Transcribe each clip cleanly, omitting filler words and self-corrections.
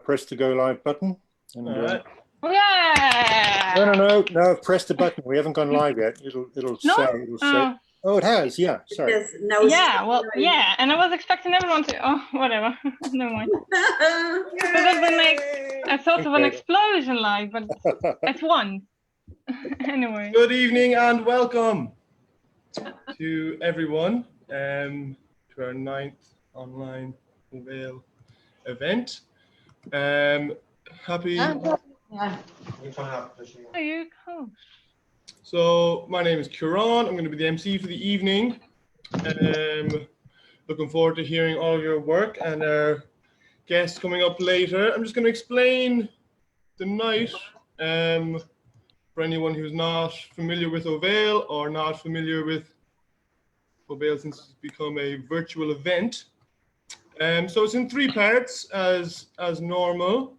press the go live button. And, All right. Yeah. No. Press the button. We haven't gone live yet. It'll say. Oh, it has. Yeah. Sorry. Yes, now Yeah. Well. Yeah. And I was expecting everyone to. Oh, whatever. Never mind. So that would make a sort of an explosion live, but at once. Anyway. Good evening and welcome to everyone to our 9th online Whale event. Happy. Are you cool? So my name is Kieran. I'm going to be the MC for the evening. Looking forward to hearing all your work and our guests coming up later. I'm just going to explain the night for anyone who's not familiar with Ovale or not familiar with Ovale since it's become a virtual event. So it's in 3 parts as normal.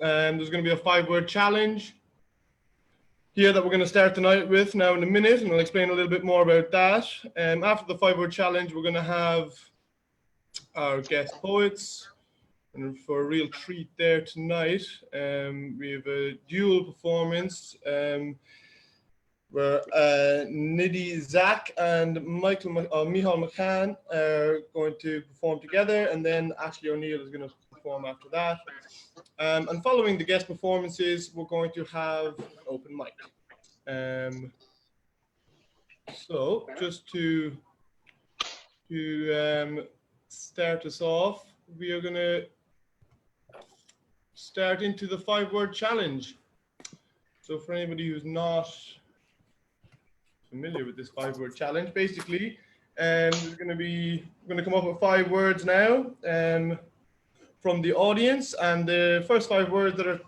There's going to be a 5-word challenge here that we're going to start the night with now in a minute, and I'll explain a little bit more about that. After the 5-word challenge, we're going to have our guest poets, and for a real treat there tonight, we have a dual performance where Nidhi, Zach, and Mícheál McCann are going to perform together, and then Ashley O'Neill is going to perform after that. And following the guest performances, we're going to have an open mic. So just to start us off, we are going to start into the 5-word challenge. So for anybody who's not familiar with this 5-word challenge, basically, we're going to come up with 5 words now from the audience, and the first 5 words that are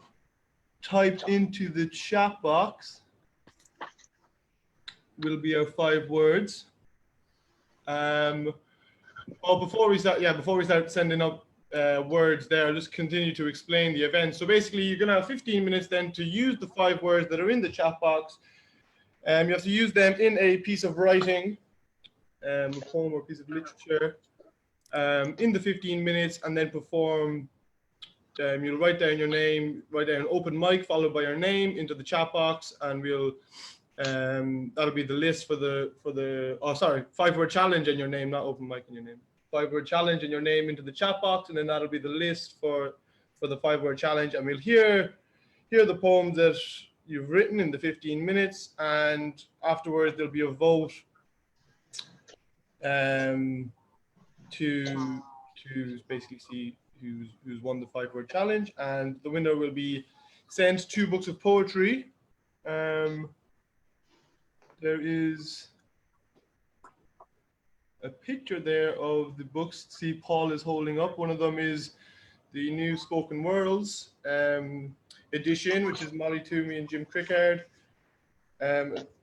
typed into the chat box will be our 5 words. Before we start sending up words there, I'll just continue to explain the event. So basically, you're going to have 15 minutes then to use the 5 words that are in the chat box. You have to use them in a piece of writing, a poem or a piece of literature, in the 15 minutes, and then perform. You'll write down your name, write down open mic followed by your name into the chat box, and we'll that'll be the list for the 5-word challenge and your name, not open mic and your name. 5-word challenge and your name into the chat box, and then that'll be the list for the 5-word challenge, and we'll hear the poems that you've written in the 15 minutes, and afterwards there'll be a vote to basically see who's won the 5-word challenge, and the winner will be sent 2 books of poetry. There is a picture there of the books. See, Paul is holding up. One of them is the new Spoken Worlds edition, which is Molly Toomey and Jim Crickard.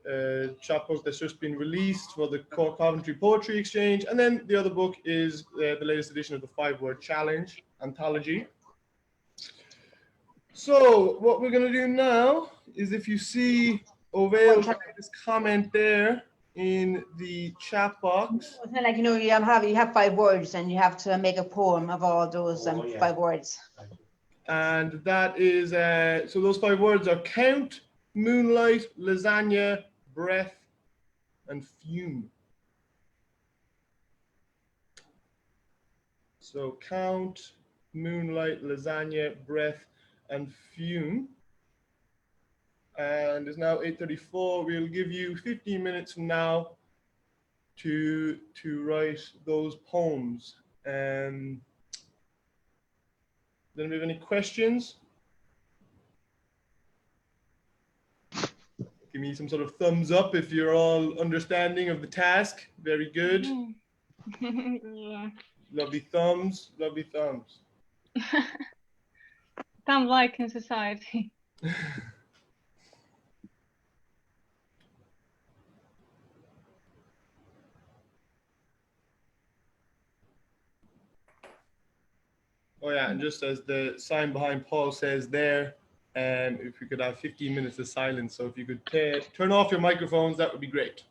A chapbook that's just been released for the Cork Coventry Poetry Exchange, and then the other book is the latest edition of the 5-word challenge anthology. So what we're going to do now is, if you see Ovale, this comment there in the chat box. It's not like, you have 5 words and you have to make a poem of all those 5 words. And that is so those 5 words are count, moonlight, lasagna, breath, and fume. So count, moonlight, lasagna, breath, and fume. And it's now 8:34. We'll give you 15 minutes from now to write those poems. Then we have any questions? Give me some sort of thumbs up if you're all understanding of the task. Very good. Yeah. Lovely thumbs, lovely thumbs. Thumb like in society. Oh yeah, and just as the sign behind Paul says there, if we could have 15 minutes of silence. So if you could turn off your microphones, that would be great.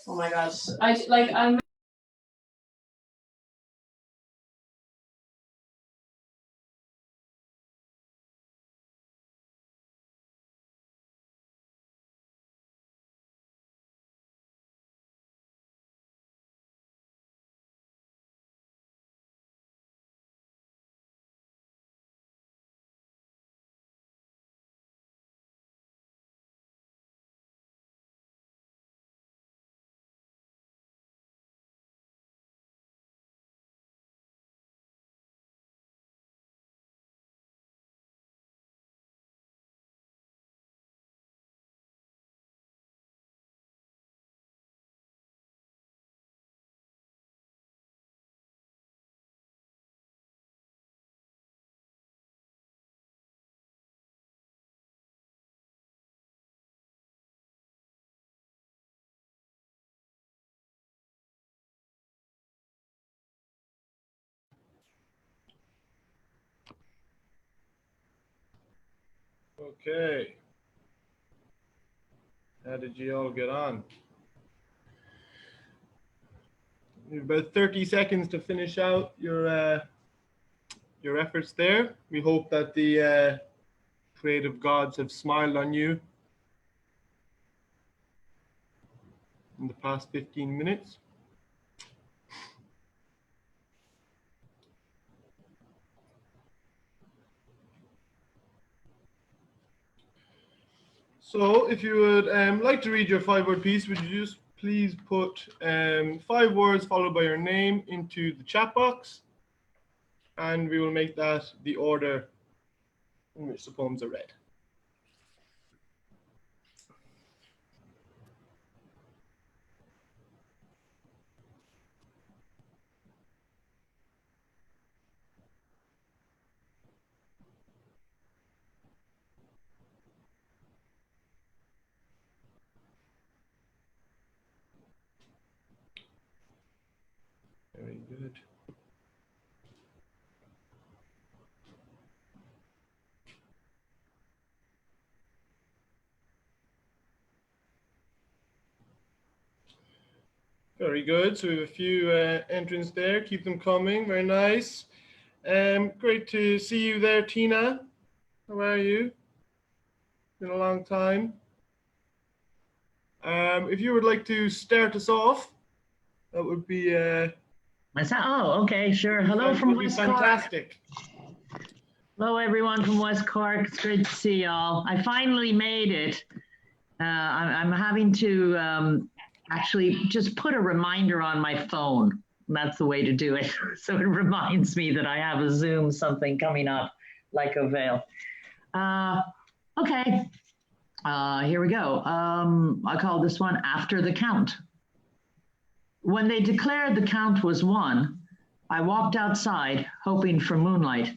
Oh my gosh. I'm Okay. How did you all get on? You have about 30 seconds to finish out your efforts there. We hope that the creative gods have smiled on you in the past 15 minutes. So if you would like to read your 5-word piece, would you just please put 5 words followed by your name into the chat box, and we will make that the order in which the poems are read. Very good. Very good. So we have a few entrants there. Keep them coming. Very nice. Great to see you there, Tina. How are you? Been a long time. If you would like to start us off, that would be Oh, okay, sure. Hello from West fantastic. Cork. Hello, everyone from West Cork. It's great to see y'all. I finally made it. I'm having to actually just put a reminder on my phone. That's the way to do it. So it reminds me that I have a Zoom something coming up, like a veil. Okay, here we go. I call this one After the Count. When they declared the count was 1, I walked outside, hoping for moonlight,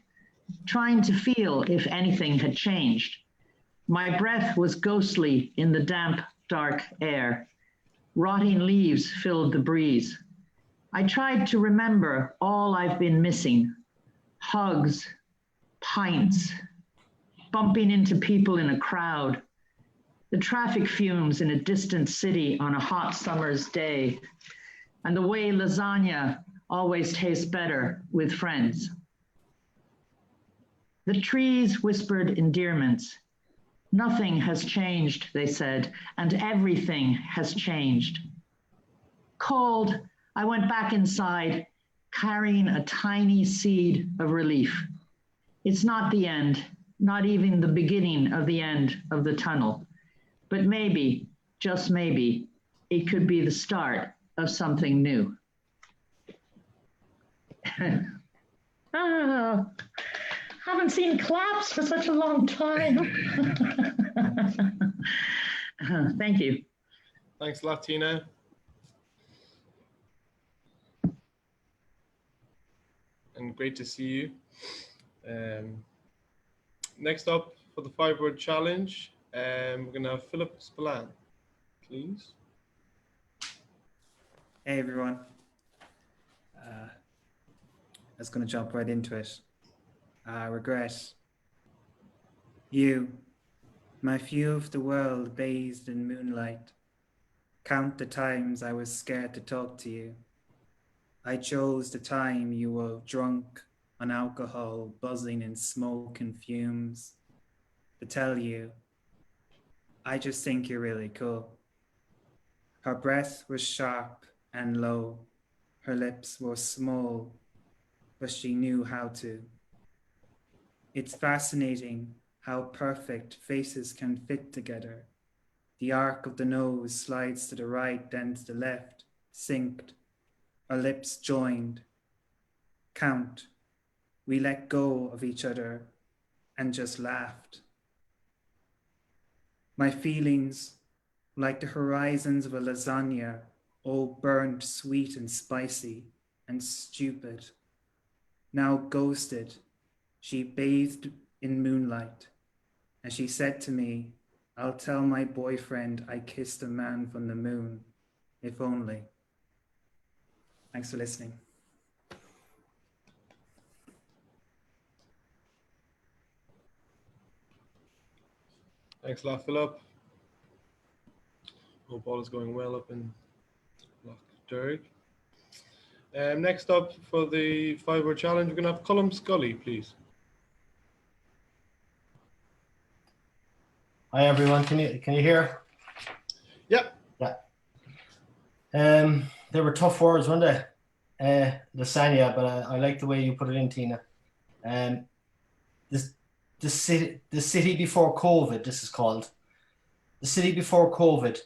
trying to feel if anything had changed. My breath was ghostly in the damp, dark air. Rotting leaves filled the breeze. I tried to remember all I've been missing. Hugs, pints, bumping into people in a crowd, the traffic fumes in a distant city on a hot summer's day, and the way lasagna always tastes better with friends. The trees whispered endearments. Nothing has changed, they said, and everything has changed. Cold, I went back inside, carrying a tiny seed of relief. It's not the end, not even the beginning of the end of the tunnel. But maybe, just maybe, it could be the start of something new. Haven't seen claps for such a long time. Thank you. Thanks a lot, Tina. And great to see you. Next up for the 5-word challenge, we're going to have Philip Spillane, please. Hey everyone. I was going to jump right into it. Regret. You, my view of the world bathed in moonlight. Count the times I was scared to talk to you. I chose the time you were drunk on alcohol, buzzing in smoke and fumes, to tell you, I just think you're really cool. Her breath was sharp and low. Her lips were small, but she knew how to. It's fascinating how perfect faces can fit together. The arc of the nose slides to the right, then to the left, synced. Our lips joined. Count. We let go of each other and just laughed. My feelings, like the horizons of a lasagna, all burnt, sweet and spicy and stupid. Now ghosted, she bathed in moonlight, and she said to me, I'll tell my boyfriend I kissed a man from the moon, if only. Thanks for listening. Thanks a lot, Philip. Hope all is going well up in Lochderg. Next up for the 5-word challenge, we're going to have Colm Scully, please. Hi everyone, can you hear? Yep. Yeah. They were tough words, weren't they? Lasagna, but I like the way you put it in, Tina. The city before COVID, this is called. The city before COVID.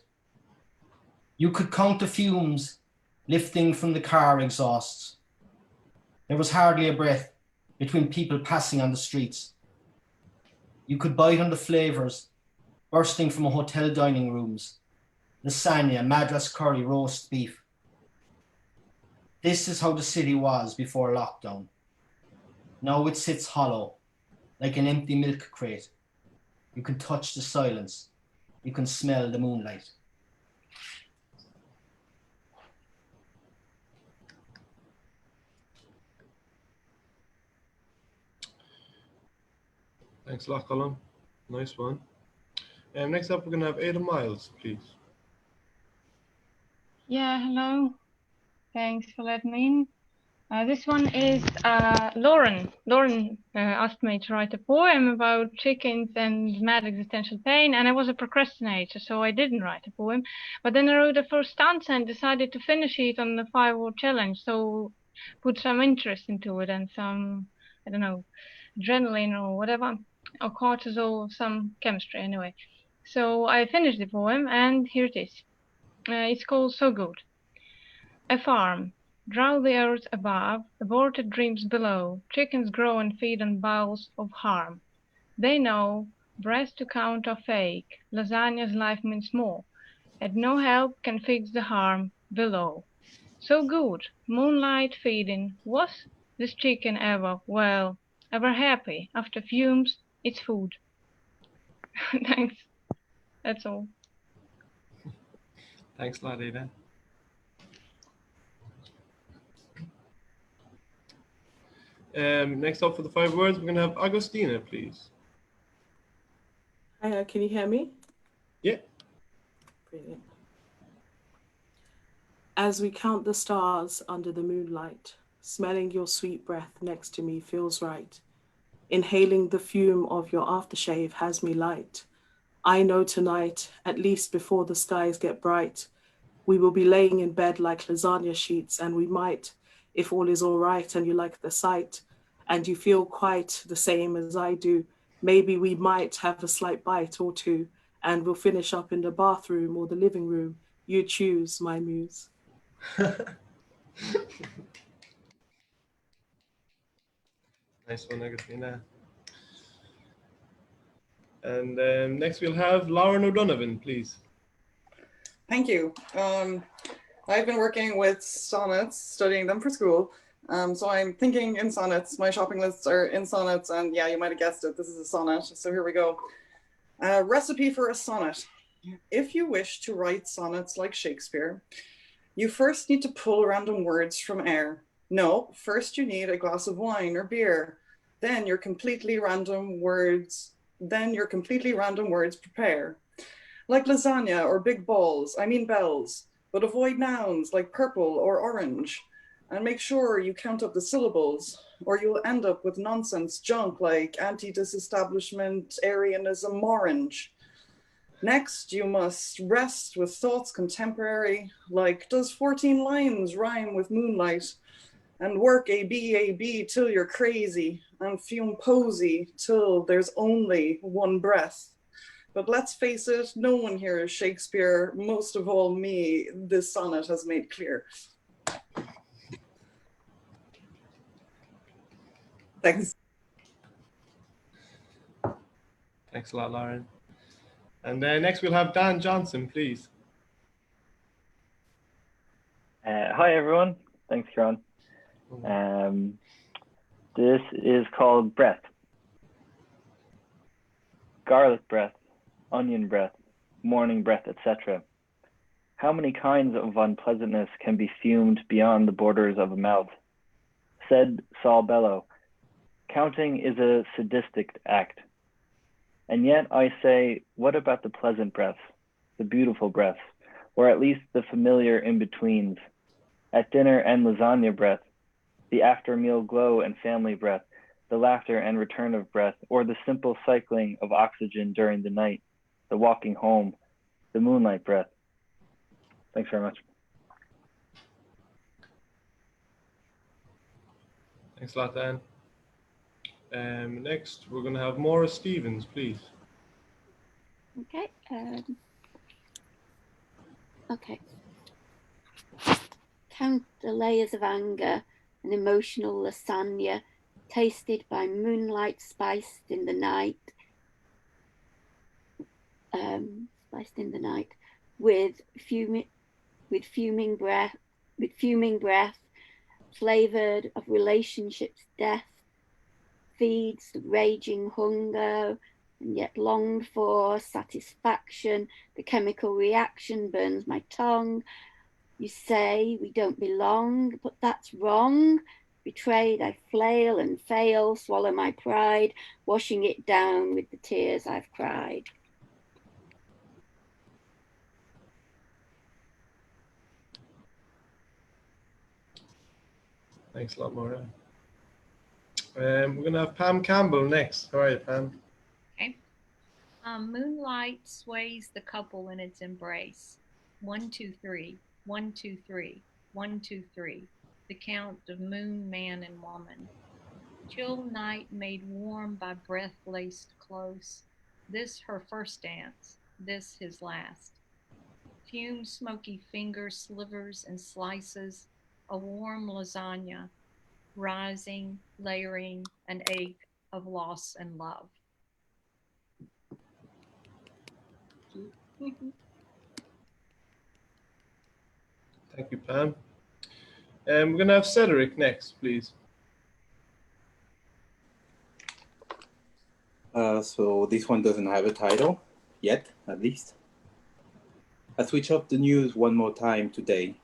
You could count the fumes lifting from the car exhausts. There was hardly a breath between people passing on the streets. You could bite on the flavors bursting from hotel dining rooms. Lasagna, madras curry, roast beef. This is how the city was before lockdown. Now it sits hollow, like an empty milk crate. You can touch the silence. You can smell the moonlight. Thanks a lot, Colm. Nice one. Next up, we're going to have Ada Miles, please. Yeah, hello. Thanks for letting me in. This one is Lauren. Lauren asked me to write a poem about chickens and mad existential pain, and I was a procrastinator, so I didn't write a poem. But then I wrote the first stanza and decided to finish it on the 5-word challenge, so put some interest into it and some, I don't know, adrenaline or whatever, or cortisol, or some chemistry anyway. So I finished the poem, and here it is. It's called So Good. A farm. Drowsy earth above, aborted dreams below, chickens grow and feed on bowels of harm. They know breasts to count are fake, lasagna's life means more, and no help can fix the harm below. So good, moonlight feeding, was this chicken ever, well, ever happy? After fumes, it's food. Thanks. That's all. Thanks a lot, Ada. Next up for the 5 words, we're going to have Agostina, please. Hi, can you hear me? Yeah. Brilliant. As we count the stars under the moonlight, smelling your sweet breath next to me feels right. Inhaling the fume of your aftershave has me light. I know tonight, at least before the skies get bright, we will be laying in bed like lasagna sheets, and we might, if all is all right and you like the sight, and you feel quite the same as I do, maybe we might have a slight bite or two, and we'll finish up in the bathroom or the living room. You choose, my muse. Nice one, Agostina. And next we'll have Lauren O'Donovan, please. Thank you. I've been working with sonnets, studying them for school. So I'm thinking in sonnets. My shopping lists are in sonnets, and yeah, you might have guessed it. This is a sonnet. So here we go. Recipe for a sonnet. If you wish to write sonnets like Shakespeare, you first need to pull random words from air. No, first you need a glass of wine or beer. Then your completely random words prepare. like lasagna or big balls, I mean bells, but avoid nouns like purple or orange. And make sure you count up the syllables, or you'll end up with nonsense junk like anti-disestablishment, Arianism, orange. Next, you must rest with thoughts contemporary, like does 14 lines rhyme with moonlight? And work a B till you're crazy, and fume posy till there's only one breath. But let's face it, no one here is Shakespeare, most of all me, this sonnet has made clear. Thanks. Thanks a lot, Lauren. And next we'll have Dan Johnson, please. Hi, everyone. Thanks, Kieran. This is called breath. Garlic breath, onion breath, morning breath, etc. How many kinds of unpleasantness can be fumed beyond the borders of a mouth? Said Saul Bellow, counting is a sadistic act. And yet I say, what about the pleasant breaths, the beautiful breaths, or at least the familiar in-betweens? At dinner and lasagna breath, the after-meal glow and family breath, the laughter and return of breath, or the simple cycling of oxygen during the night, the walking home, the moonlight breath. Thanks very much. Thanks a lot, Dan. Next, we're going to have Maura Stevens, please. Okay. Okay. Count the layers of anger, an emotional lasagna, tasted by moonlight spiced in the night, with fuming breath, flavored of relationships' death, feeds the raging hunger, and yet longed for satisfaction. The chemical reaction burns my tongue. You say we don't belong, but that's wrong. Betrayed, I flail and fail, swallow my pride, washing it down with the tears I've cried. Thanks a lot, Maura. We're going to have Pam Campbell next. How are you, Pam? Okay. Moonlight sways the couple in its embrace. 1, 2, 3. 1, 2, 3. 1, 2, 3. The count of moon, man, and woman. Chill night made warm by breath laced close. This her first dance, this his last. Fume smoky finger slivers and slices, a warm lasagna, rising, layering, an ache of loss and love. Thank you, Pam. We're going to have Cedric next, please. So this one doesn't have a title, yet, at least. I switch off the news one more time today.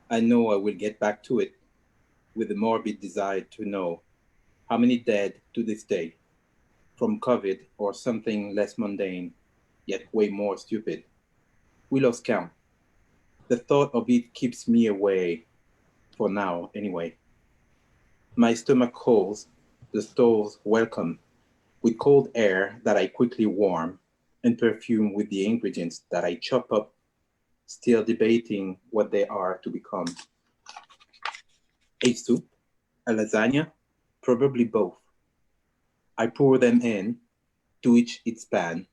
I know I will get back to it with a morbid desire to know how many dead to this day from COVID or something less mundane, yet way more stupid. We lost count. The thought of it keeps me away, for now anyway. My stomach calls, the stores welcome, with cold air that I quickly warm and perfume with the ingredients that I chop up, still debating what they are to become. A soup, a lasagna, probably both. I pour them in, to each its pan,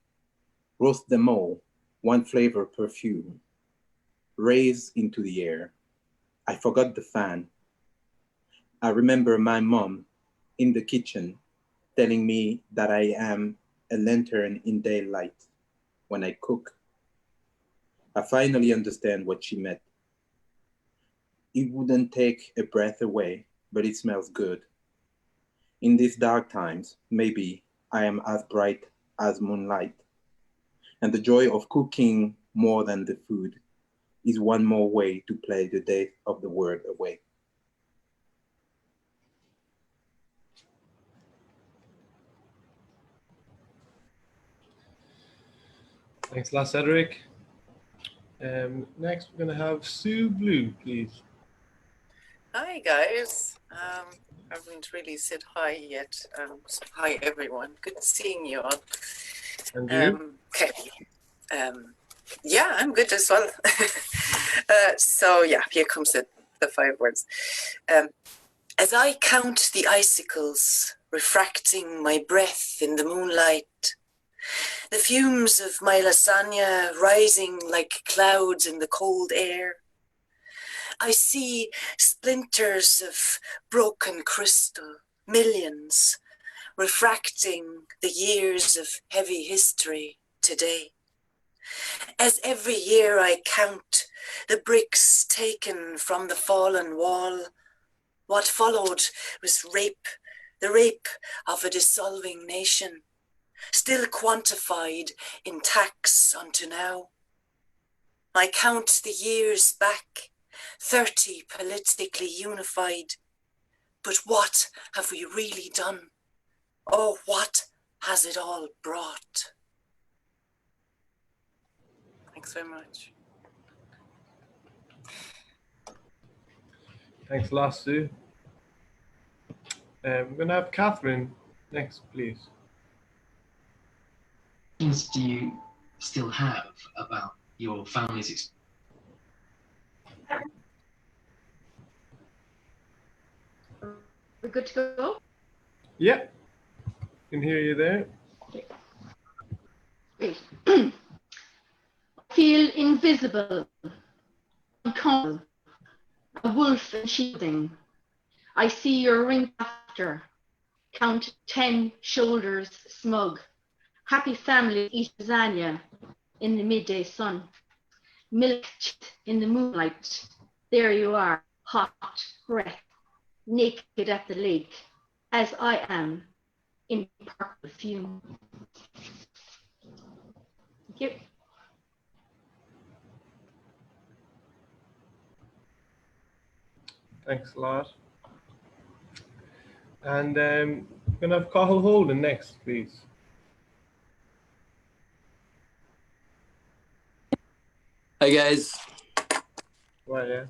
roast them all, one flavor perfume, raise into the air. I forgot the fan. I remember my mom in the kitchen telling me that I am a lantern in daylight when I cook. I finally understand what she meant. It wouldn't take a breath away, but it smells good. In these dark times, maybe I am as bright as moonlight. And the joy of cooking more than the food is one more way to play the death of the word away. Thanks, Last Cedric. Next, we're going to have Sue Blue, please. Hi guys. Haven't really said hi yet. So hi everyone. Good seeing you all. And you? Okay. Yeah, I'm good as well. So yeah, here comes the 5 words. As I count the icicles refracting my breath in the moonlight, the fumes of my lasagna rising like clouds in the cold air, I see splinters of broken crystal, millions, refracting the years of heavy history today. As every year I count the bricks taken from the fallen wall, what followed was rape, the rape of a dissolving nation, still quantified in tax unto now. I count the years back, 30 politically unified. But what have we really done? Oh, what has it all brought? Thanks very much. Thanks a lot, Sue. We're going to have Catherine next, please. What do you still have about your family's experience? We're good to go? Yeah, can hear you there. Great. Feel invisible, uncomfortable, a wolf in shielding. I see your ring after. Count 10 shoulders smug. Happy family eat lasagna in the midday sun. Milk in the moonlight. There you are, hot breath, naked at the lake, as I am in purple fume. Thank you. Thanks a lot. And we're going to have Cathal Holden next, please. Hi guys. Right, yeah.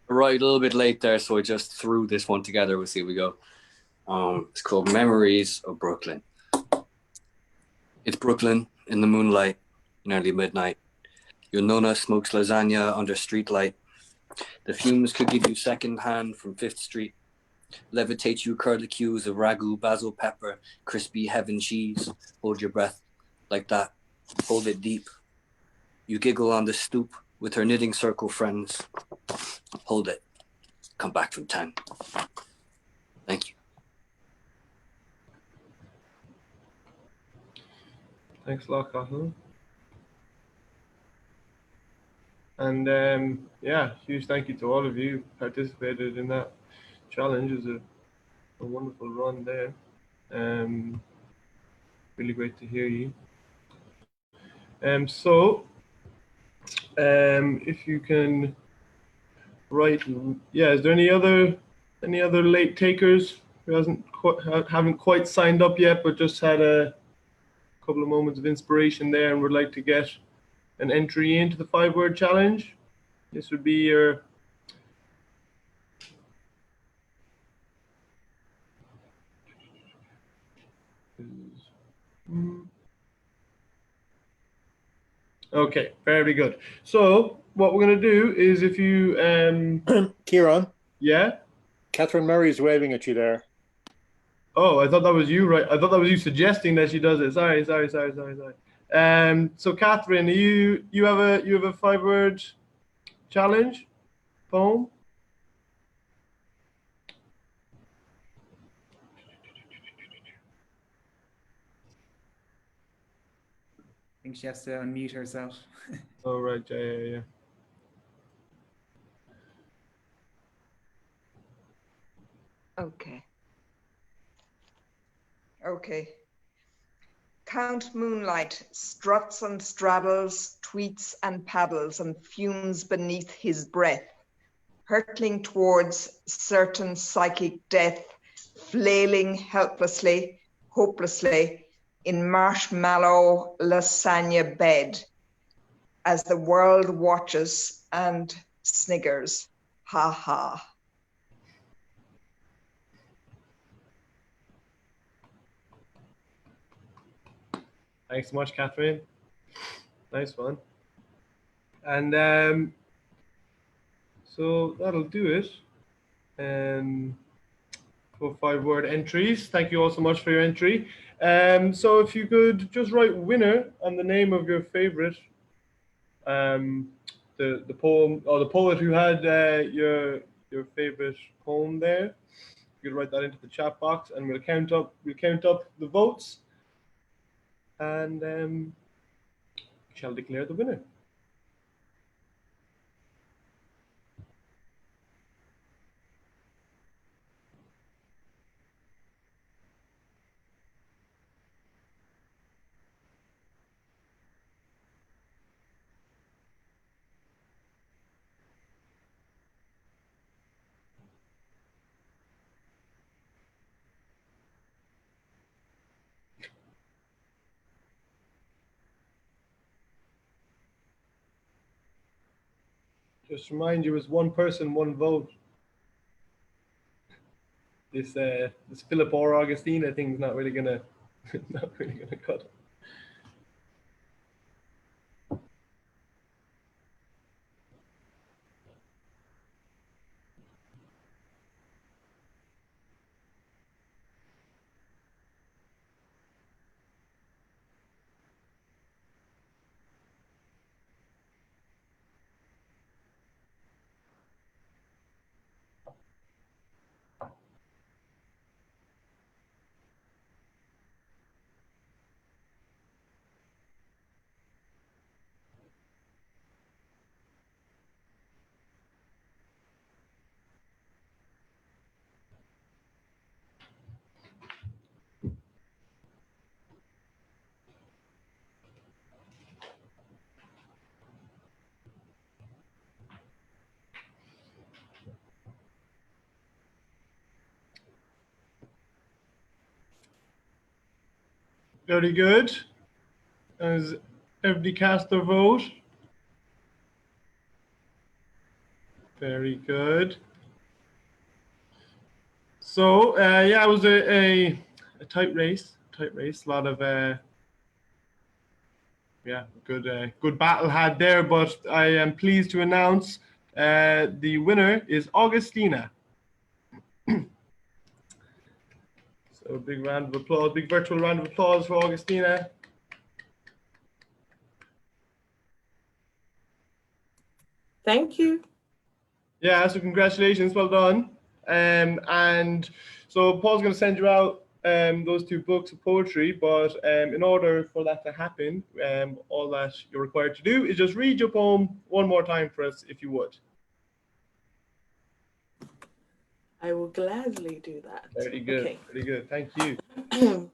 Right, a little bit late there, so I just threw this one together. We'll see how we go. It's called Memories of Brooklyn. It's Brooklyn in the moonlight, nearly midnight. Your nonna smokes lasagna under streetlight. The fumes could give you second hand from 5th Street. Levitate you curlicues of ragu, basil pepper, crispy heaven cheese. Hold your breath like that. Hold it deep. You giggle on the stoop with her knitting circle friends. Hold it. Come back from 10. Thank you. Thanks a lot, Cathal. And yeah, huge thank you to all of you who participated in that challenge. It was a wonderful run there. Really great to hear you. So if you can write, yeah, is there any other late takers who haven't quite signed up yet, but just had a couple of moments of inspiration there and would like to get an entry into the 5-word challenge? This would be your okay, very good. So what we're going to do is, if you Kieran. Yeah. Catherine Murray is waving at you there. Oh, I thought that was you, right? I thought that was you suggesting that she does it. Sorry. So Catherine, you have a 5-word challenge poem? I think she has to unmute herself. Oh, right. Yeah. Okay. Count moonlight, struts and straddles, tweets and paddles, and fumes beneath his breath, hurtling towards certain psychic death, flailing helplessly, hopelessly, in marshmallow lasagna bed, as the world watches and sniggers. Ha ha. Thanks so much, Catherine. Nice one. And so that'll do it. For 5-word entries. Thank you all so much for your entry. So if you could just write winner and the name of your favorite, the poem or the poet who had your favorite poem there. You could write that into the chat box, and we'll count up the votes, and we shall declare the winner. Just remind you, it's one person, one vote. This Philip or Augustine, I think, is not really gonna cut it. Very good. Has everybody cast their vote? Very good. So yeah, it was a tight race. A lot of good battle had there. But I am pleased to announce the winner is Augustina. So big round of applause, big virtual round of applause for Augustina. Thank you. Yeah, so congratulations, well done. And so Paul's going to send you out those 2 books of poetry, but in order for that to happen, all that you're required to do is just read your poem one more time for us, if you would. I will gladly do that. Very good, okay. Very good, thank you.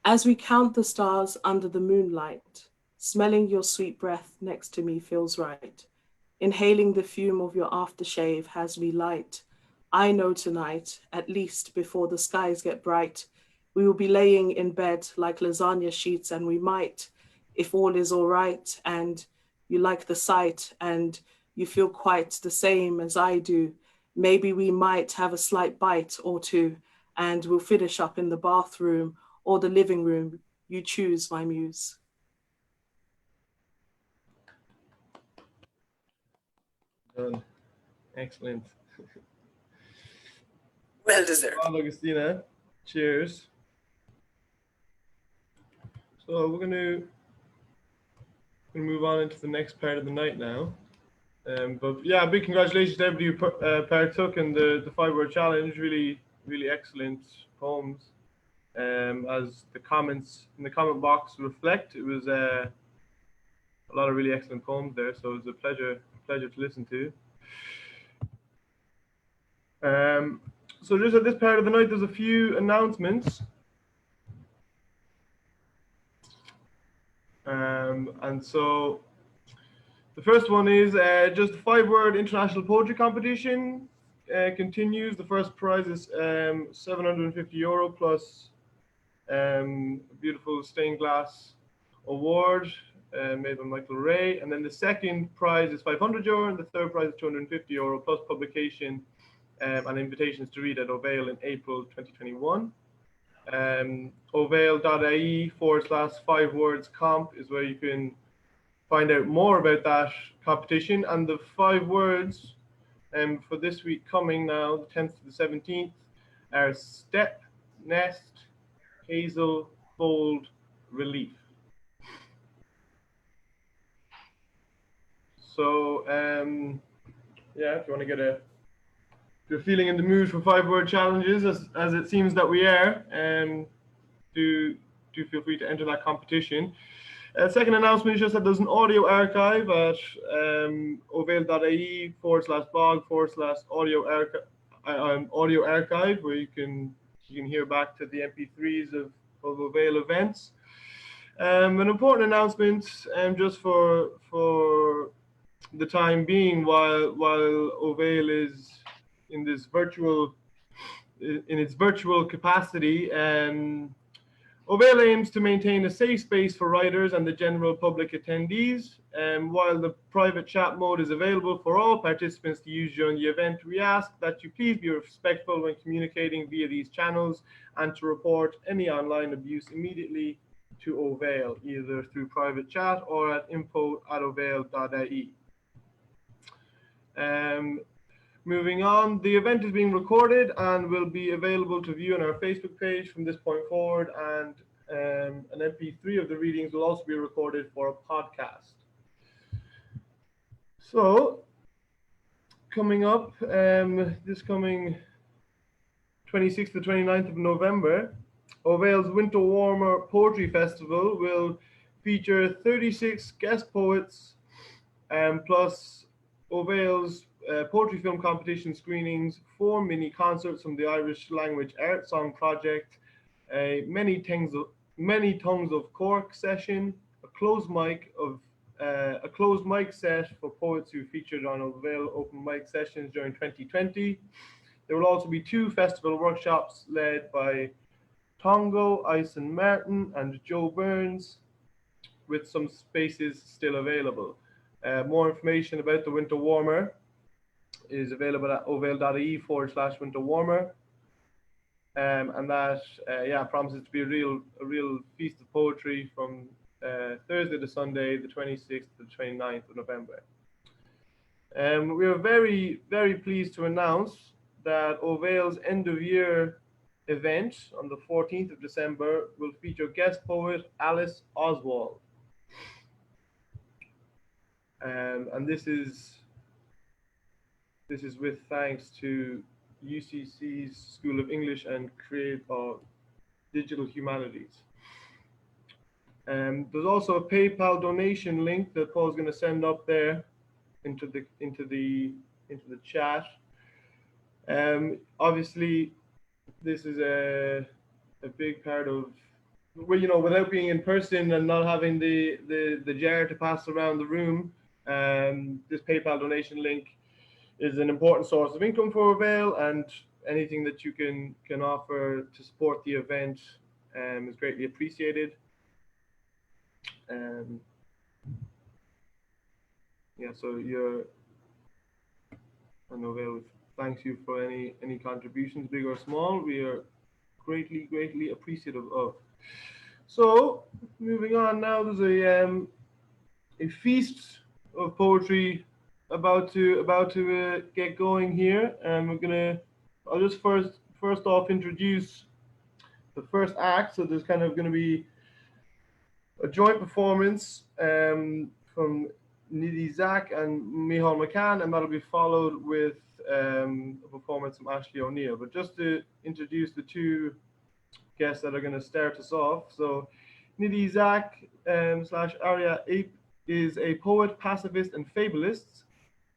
As we count the stars under the moonlight, smelling your sweet breath next to me feels right. Inhaling the fume of your aftershave has me light. I know tonight, at least before the skies get bright, we will be laying in bed like lasagna sheets, and we might, if all is all right and you like the sight and you feel quite the same as I do, maybe we might have a slight bite or 2, and we'll finish up in the bathroom or the living room. You choose, my muse. Done. Excellent. Well deserved. Well, Augustina, cheers. So we're going to move on into the next part of the night now. But yeah, big congratulations to everybody who partook in the 5-word challenge. Really, really excellent poems. As the comments in the comment box reflect, it was a lot of really excellent poems there. So it was a pleasure to listen to. So just at this part of the night, there's a few announcements. And so the first one is just the 5-word international poetry competition continues. The first prize is €750 plus a beautiful stained glass award made by Michael Ray. And then the second prize is €500, and the third prize is €250 plus publication and invitations to read at Ovale in April 2021. Ovale.ie/5words comp is where you can find out more about that competition. And the 5 words for this week coming now, the 10th to the 17th, are step, nest, hazel, fold, relief. So yeah, if you want to get if you're feeling in the mood for 5-word challenges, as it seems that we are, do feel free to enter that competition. Second announcement is just that there's an audio archive at ovale.ie/blog/audio archive, where you can hear back to the MP3s of Ovale events. An important announcement, just for the time being, while Ovale is in its virtual capacity, Ovale aims to maintain a safe space for writers and the general public attendees. While the private chat mode is available for all participants to use during the event, we ask that you please be respectful when communicating via these channels, and to report any online abuse immediately to Ovale, either through private chat or at info@ovale.ie. Moving on, the event is being recorded and will be available to view on our Facebook page from this point forward, and an MP3 of the readings will also be recorded for a podcast. So, coming up, this coming 26th to 29th of November, Ovale's Winter Warmer Poetry Festival will feature 36 guest poets, plus Ovale's poetry film competition screenings, 4 mini concerts from the Irish Language Art Song Project, many tongues of Cork session, a closed mic set for poets who featured on Ovale open mic sessions during 2020. There will also be 2 festival workshops led by Tongo, Ison Martin, and Joe Burns, with some spaces still available. More information about the Winter Warmer is available at ovale.ie/winterwarmer. And that, promises to be a real feast of poetry from Thursday to Sunday, the 26th to the 29th of November. We are very, very pleased to announce that Ovale's end of year event on the 14th of December will feature guest poet Alice Oswald. And this is with thanks to UCC's School of English and Digital Humanities. There's also a PayPal donation link that Paul's going to send up there into the chat. Obviously, this is a big part of, well, without being in person and not having the jar to pass around the room, this PayPal donation link is an important source of income for Ovale, and anything that you can offer to support the event is greatly appreciated. So Ovale thanks you for any contributions, big or small. We are greatly appreciative of. So moving on now, there's a feast of poetry about to get going here, and I'll just first off introduce the first act. So there's kind of going to be a joint performance from Nidhi Zach and Mícheál McCann, and that'll be followed with a performance from Ashley O'Neill. But just to introduce the 2 guests that are going to start us off. So Nidhi Zach / Aria Eipe is a poet, pacifist, and fabulist.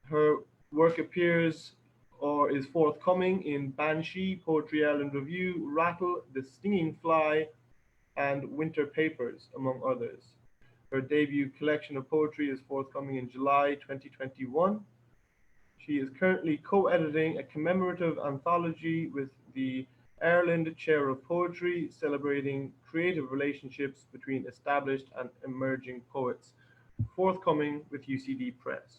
Her work appears or is forthcoming in Banshee, Poetry Island Review, Rattle, The Stinging Fly, and Winter Papers, among others. Her debut collection of poetry is forthcoming in July 2021. She is currently co-editing a commemorative anthology with the Ireland Chair of Poetry, celebrating creative relationships between established and emerging poets, forthcoming with UCD Press.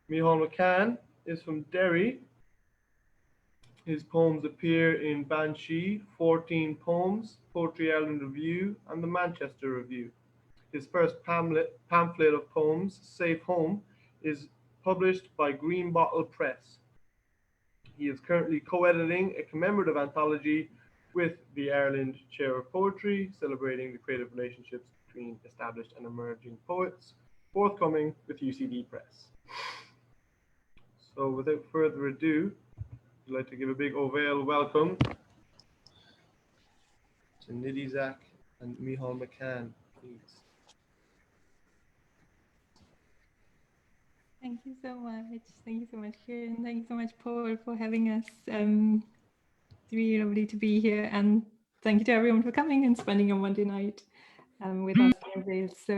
Mícheál McCann is from Derry. His poems appear in Banshee, 14 Poems, Poetry Ireland Review, and the Manchester Review. His first pamphlet of poems, Safe Home, is published by Green Bottle Press. He is currently co-editing a commemorative anthology with the Ireland Chair of Poetry, celebrating the creative relationships between established and emerging poets, forthcoming with UCD Press. So without further ado, I'd like to give a big Ovale welcome to Nidhi, Zach, and Mícheál McCann, please. Thank you so much. Thank you so much, Kieran. Thank you so much, Paul, for having us. It's really lovely to be here. And thank you to everyone for coming and spending a Monday night with us in Ovale. So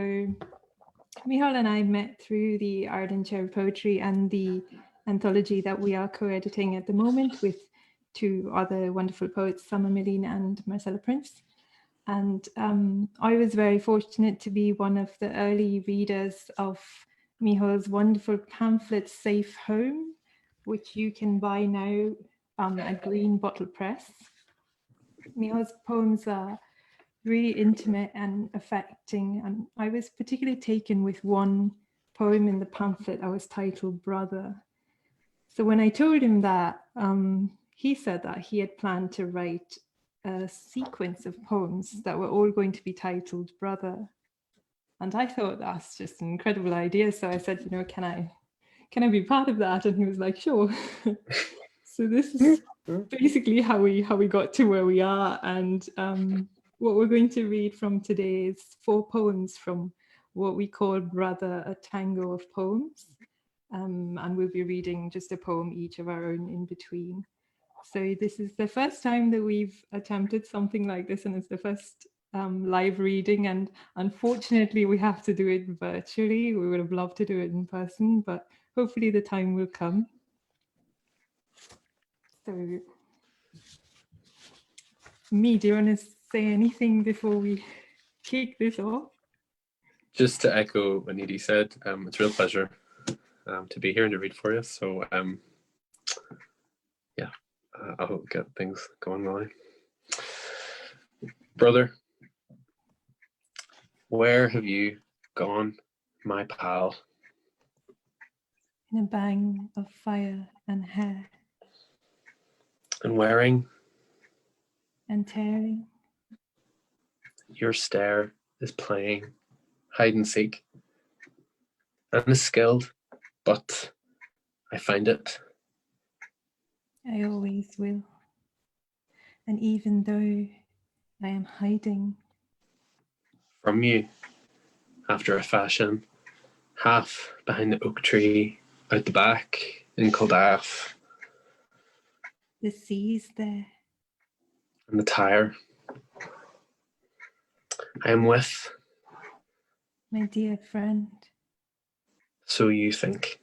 Mícheál and I met through the Ireland Chair of Poetry and the anthology that we are co-editing at the moment with two other wonderful poets, Summer Milleen and Marcella Prince. And I was very fortunate to be one of the early readers of Mícheál's wonderful pamphlet, Safe Home, which you can buy now at Green Bottle Press. Mícheál's poems are really intimate and affecting, and I was particularly taken with one poem in the pamphlet that was titled Brother. So when I told him that, he said that he had planned to write a sequence of poems that were all going to be titled Brother. And I thought that's just an incredible idea. So I said, you know, can I be part of that? And he was like, sure. So this is basically how we got to where we are. And what we're going to read from today is 4 poems from what we call Brother, a tango of poems. And we'll be reading just a poem each of our own in between. So this is the first time that we've attempted something like this, and it's the first live reading, and unfortunately we have to do it virtually. We would have loved to do it in person, but hopefully the time will come. So, do you want to say anything before we kick this off? Just to echo what Nidhi said, it's a real pleasure to be here and to read for you. So yeah, I hope we get things going well. Brother, where have you gone, my pal? In a bang of fire and hair. And wearing? And tearing. Your stare is playing hide and seek. And is skilled, but I find it. I always will. And even though I am hiding from you, after a fashion, half behind the oak tree, out the back, in Kildare. The sea's there. And the tire. I am with. My dear friend. So you think.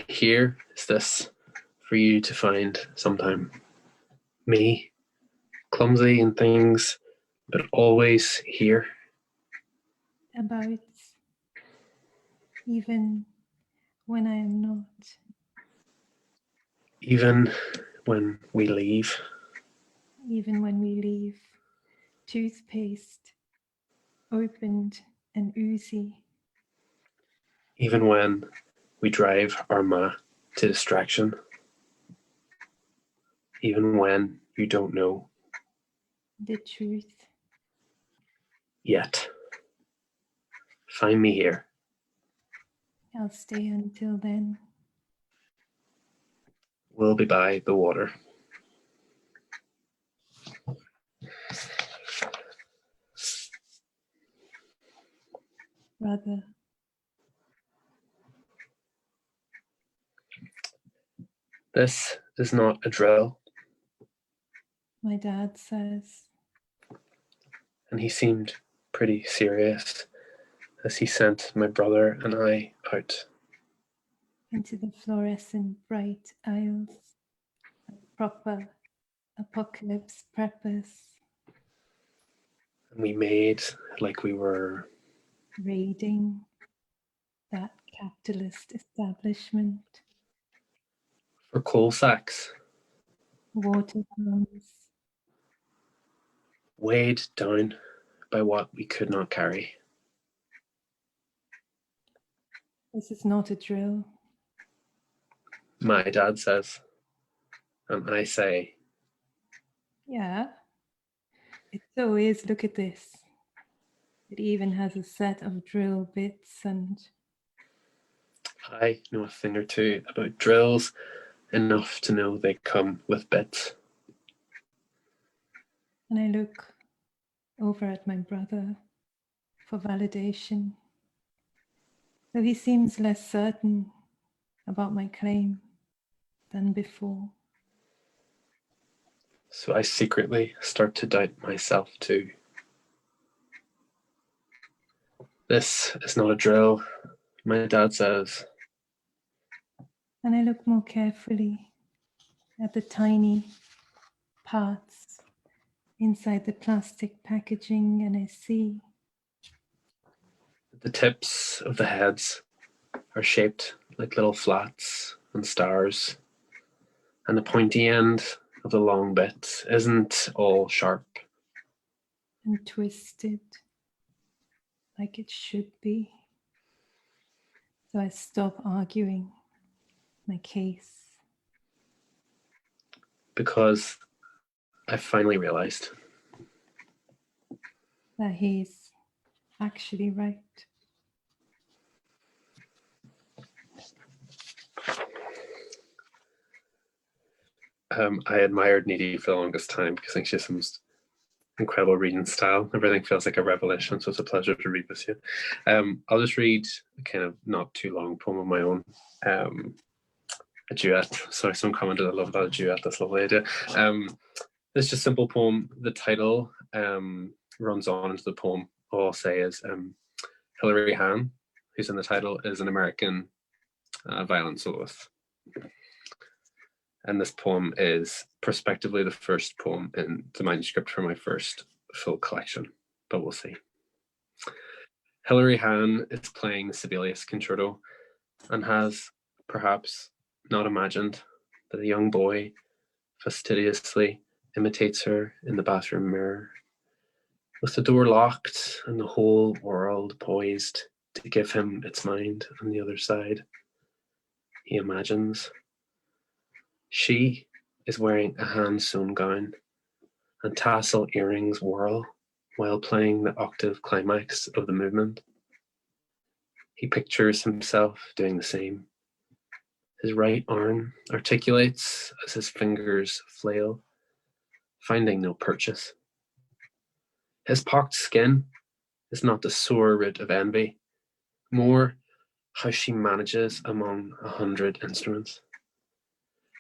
Here is this for you to find sometime. Me, clumsy in things, but always here. About even when I am not. Even when we leave. Even when we leave. Toothpaste, opened and oozy. Even when we drive our ma to distraction. Even when you don't know. The truth. Yet. Find me here. I'll stay until then. We'll be by the water. Brother. This is not a drill. My dad says. And he seemed pretty serious as he sent my brother and I out. Into the fluorescent bright aisles. Proper apocalypse preppers. And we made like we were raiding that capitalist establishment. for coal sacks. Water pumps. Weighed down by what we could not carry. This is not a drill. My dad says, and I say, Yeah, it so is. Look at this. It even has a set of drill bits and... I know a thing or two about drills, enough to know they come with bits. And I look over at my brother for validation. Though he seems less certain about my claim than before. So I secretly start to doubt myself too. This is not a drill, my dad says. And I look more carefully at the tiny parts inside the plastic packaging, and I see The tips of the heads are shaped like little flats and stars, and the pointy end of the long bit isn't all sharp. and twisted like it should be. So I stop arguing my case. Because I finally realized That he's actually right. I admired Nidhi for the longest time because I think she has some incredible reading style. Everything feels like a revelation, so it's a pleasure to read with you. I'll just read a kind of not too long poem of my own, a duet. Sorry, someone commented I love that, a duet, that's a lovely idea. It's just a simple poem. The title runs on into the poem. All I'll say is Hilary Hahn, who's in the title, is an American violin soloist. And this poem is prospectively the first poem in the manuscript for my first full collection, but we'll see. Hilary Hahn is playing the Sibelius Concerto and has perhaps not imagined that a young boy fastidiously imitates her in the bathroom mirror, with the door locked and the whole world poised to give him its mind on the other side. He imagines. She is wearing a hand-sewn gown, and tassel earrings whirl while playing the octave climax of the movement. He pictures himself doing the same. His right arm articulates as his fingers flail, finding no purchase. His pocked skin is not the sore root of envy, more how she manages among 100 instruments.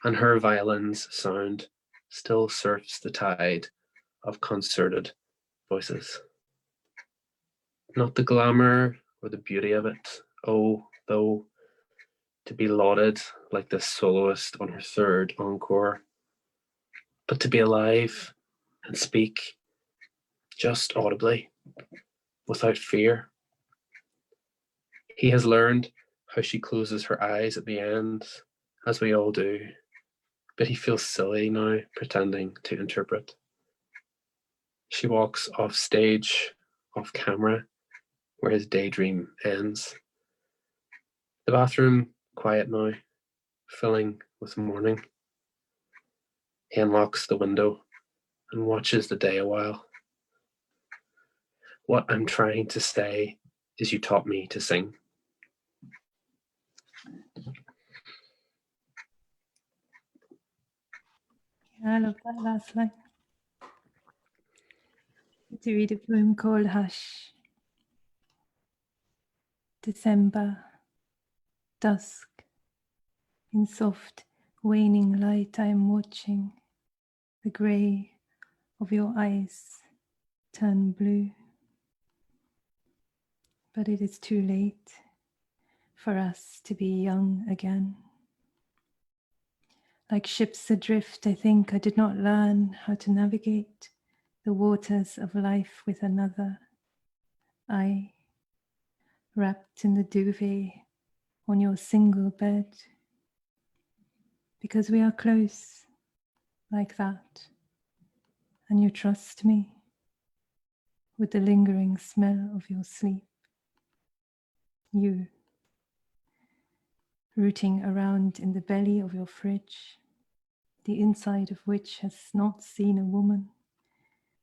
And her violin's sound still surfs the tide of concerted voices. Not the glamour or the beauty of it, oh, though, to be lauded like this soloist on her third encore, but to be alive and speak just audibly, without fear. He has learned how she closes her eyes at the end, as we all do, but he feels silly now, pretending to interpret. She walks off stage, off camera, where his daydream ends. The bathroom, quiet now, filling with morning. He unlocks the window and watches the day a while. What I'm trying to say is you taught me to sing. Yeah, I love that last line. To read a poem called Hush. December, dusk. In soft, waning light, I am watching the grey of your eyes turn blue. But it is too late for us to be young again. Like ships adrift, I think I did not learn how to navigate the waters of life with another. I, wrapped in the duvet on your single bed, because we are close like that, and you trust me with the lingering smell of your sleep. You, rooting around in the belly of your fridge, the inside of which has not seen a woman,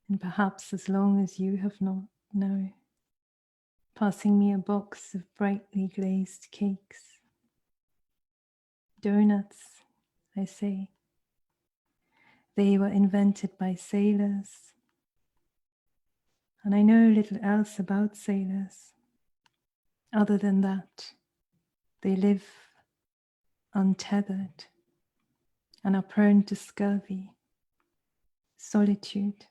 and perhaps as long as you have not, no, passing me a box of brightly glazed cakes. Donuts, I say. They were invented by sailors, and I know little else about sailors. Other than that, they live untethered and are prone to scurvy, solitude,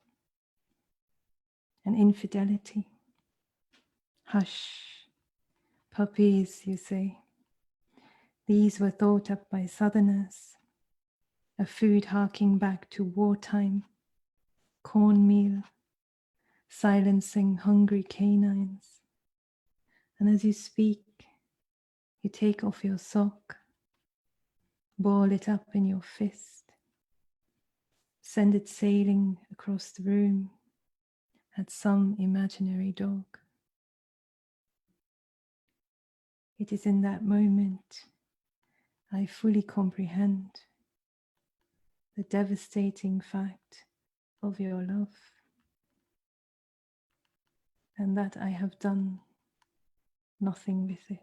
and infidelity. Hush, puppies, you say. These were thought up by Southerners, a food harking back to wartime, cornmeal, silencing hungry canines. And as you speak, you take off your sock, ball it up in your fist, send it sailing across the room at some imaginary dog. It is in that moment I fully comprehend the devastating fact of your love, and that I have done nothing with it.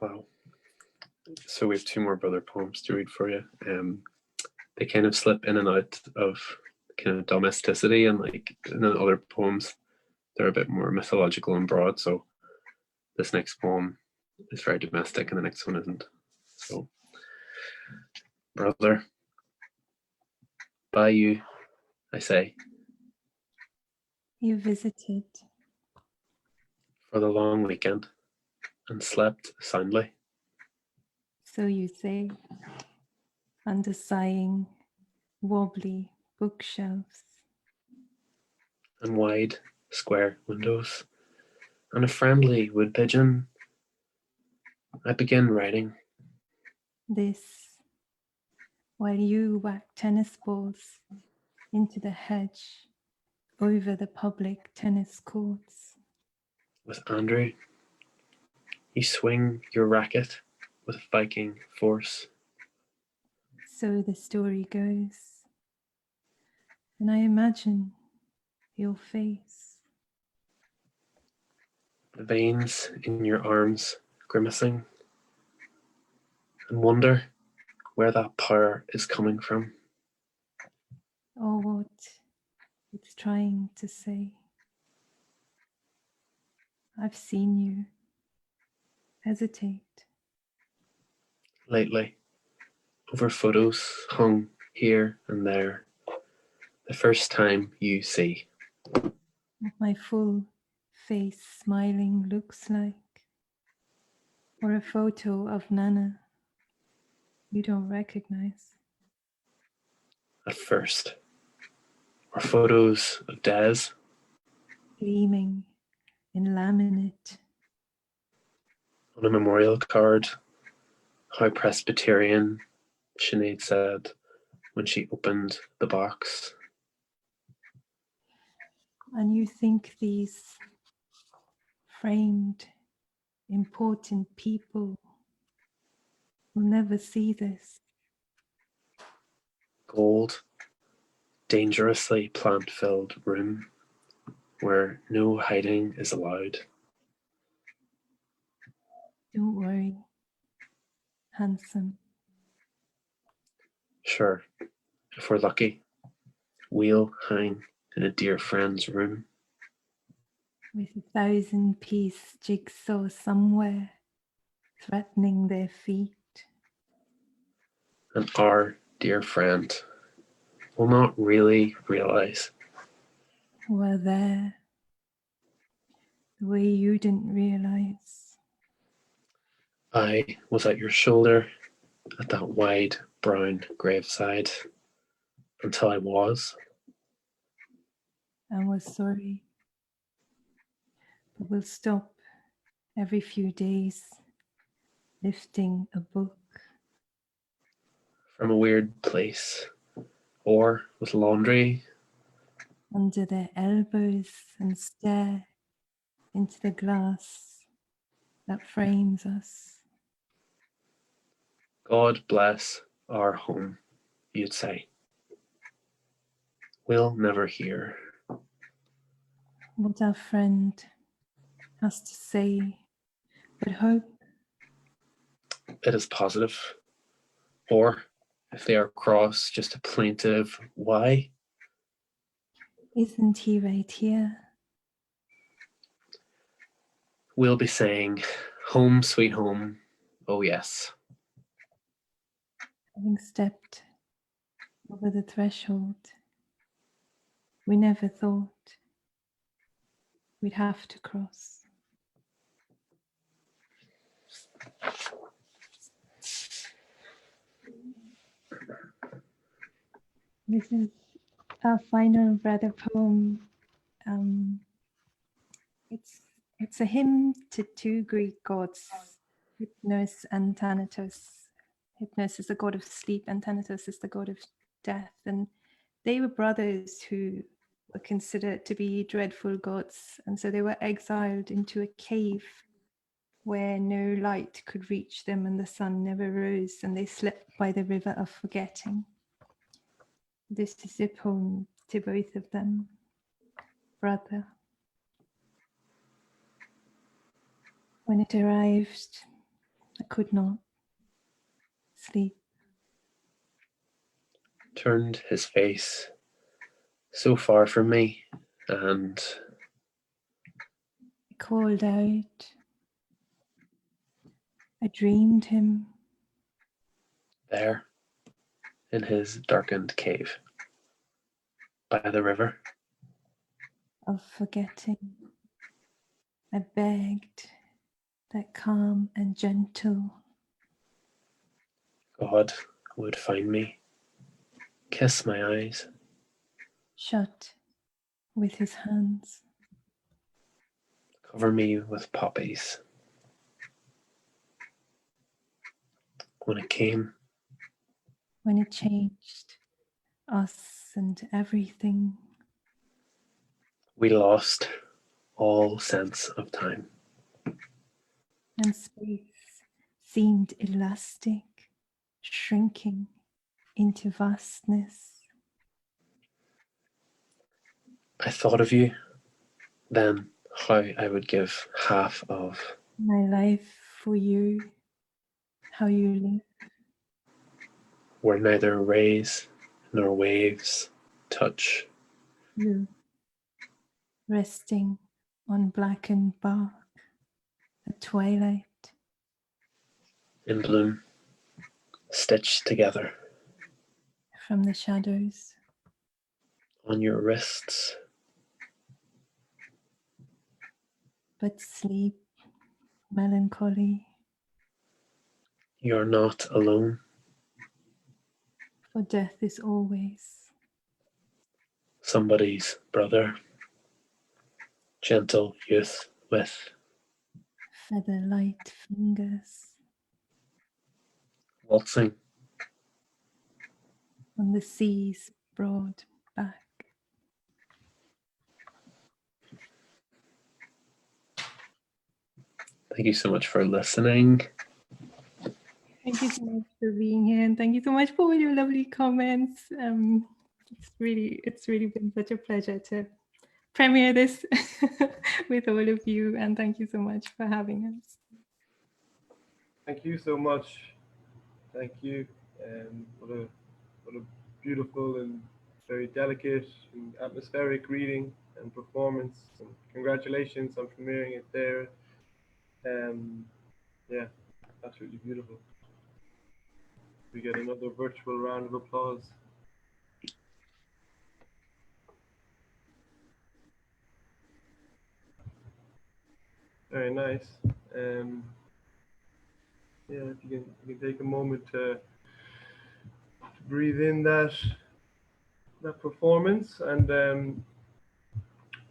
Wow. So we have two more brother poems to read for you. They kind of slip in and out of kind of domesticity, and like in the other poems, they're a bit more mythological and broad. So this next poem is very domestic, and the next one isn't. So, brother, by you, I say, You visited, for the long weekend and slept soundly. so you say, under sighing, wobbly bookshelves, And wide, square windows, and a friendly wood pigeon. I begin writing. this, while you whack tennis balls into the hedge over the public tennis courts. With Andrew, you swing your racket with Viking force. So the story goes, and I imagine your face. The veins in your arms grimacing, and wonder where that power is coming from. Or what it's trying to say. I've seen you hesitate. Lately, over photos hung here and there, the first time you see. What my full face smiling looks like. Or a photo of Nana you don't recognize. At first, or photos of Des, Gleaming in laminate. on a memorial card, how Presbyterian, Sinead said when she opened the box. And you think these framed, important people will never see this. Gold, dangerously plant-filled room where no hiding is allowed. Don't worry, handsome. Sure, if we're lucky, we'll hang in a dear friend's room. With 1,000-piece jigsaw somewhere, threatening their feet. And our dear friend will not really realize. Were there the way you didn't realize. I was at your shoulder at that wide brown graveside until I was. I was sorry. But we'll stop every few days lifting a book. From a weird place, or with laundry. Under their elbows and stare into the glass that frames us. God bless our home, you'd say. We'll never hear what our friend has to say, but hope it is positive. Or if they are cross, just a plaintive why. Isn't he right here? We'll be saying, home sweet home, oh yes. Having stepped over the threshold, we never thought we'd have to cross. This is our final brother poem. It's a hymn to two Greek gods, Hypnos and Thanatos. Hypnos is the god of sleep and Thanatos is the god of death. And they were brothers who were considered to be dreadful gods. And so they were exiled into a cave where no light could reach them and the sun never rose, and they slept by the river of forgetting. This is a poem to both of them. Brother. When it arrived, I could not sleep. Turned his face so far from me, and I called out. I dreamed him. There, in his darkened cave, by the river. Of forgetting. I begged that calm and gentle God would find me, kiss my eyes. shut with his hands. Cover me with poppies. When it came. When it changed us and everything. We lost all sense of time. And space seemed elastic, shrinking into vastness. I thought of you, then how I would give half of my life for you, how you live. Where neither rays nor waves touch. You, resting on blackened bark, at twilight. In bloom, stitched together. From the shadows. On your wrists. But sleep, melancholy. You're not alone. For death is always somebody's brother. Gentle youth with feather-light fingers. Waltzing on the sea's broad back. Thank you so much for listening. Thank you so much for being here, and thank you so much for all your lovely comments. It's really been such a pleasure to premiere this with all of you, and thank you so much for having us. Thank you so much. Thank you. What a beautiful and very delicate and atmospheric reading and performance. And congratulations on premiering it there. Yeah, absolutely beautiful. We get another virtual round of applause. Very nice. Yeah, if you can take a moment to breathe in that performance, and we're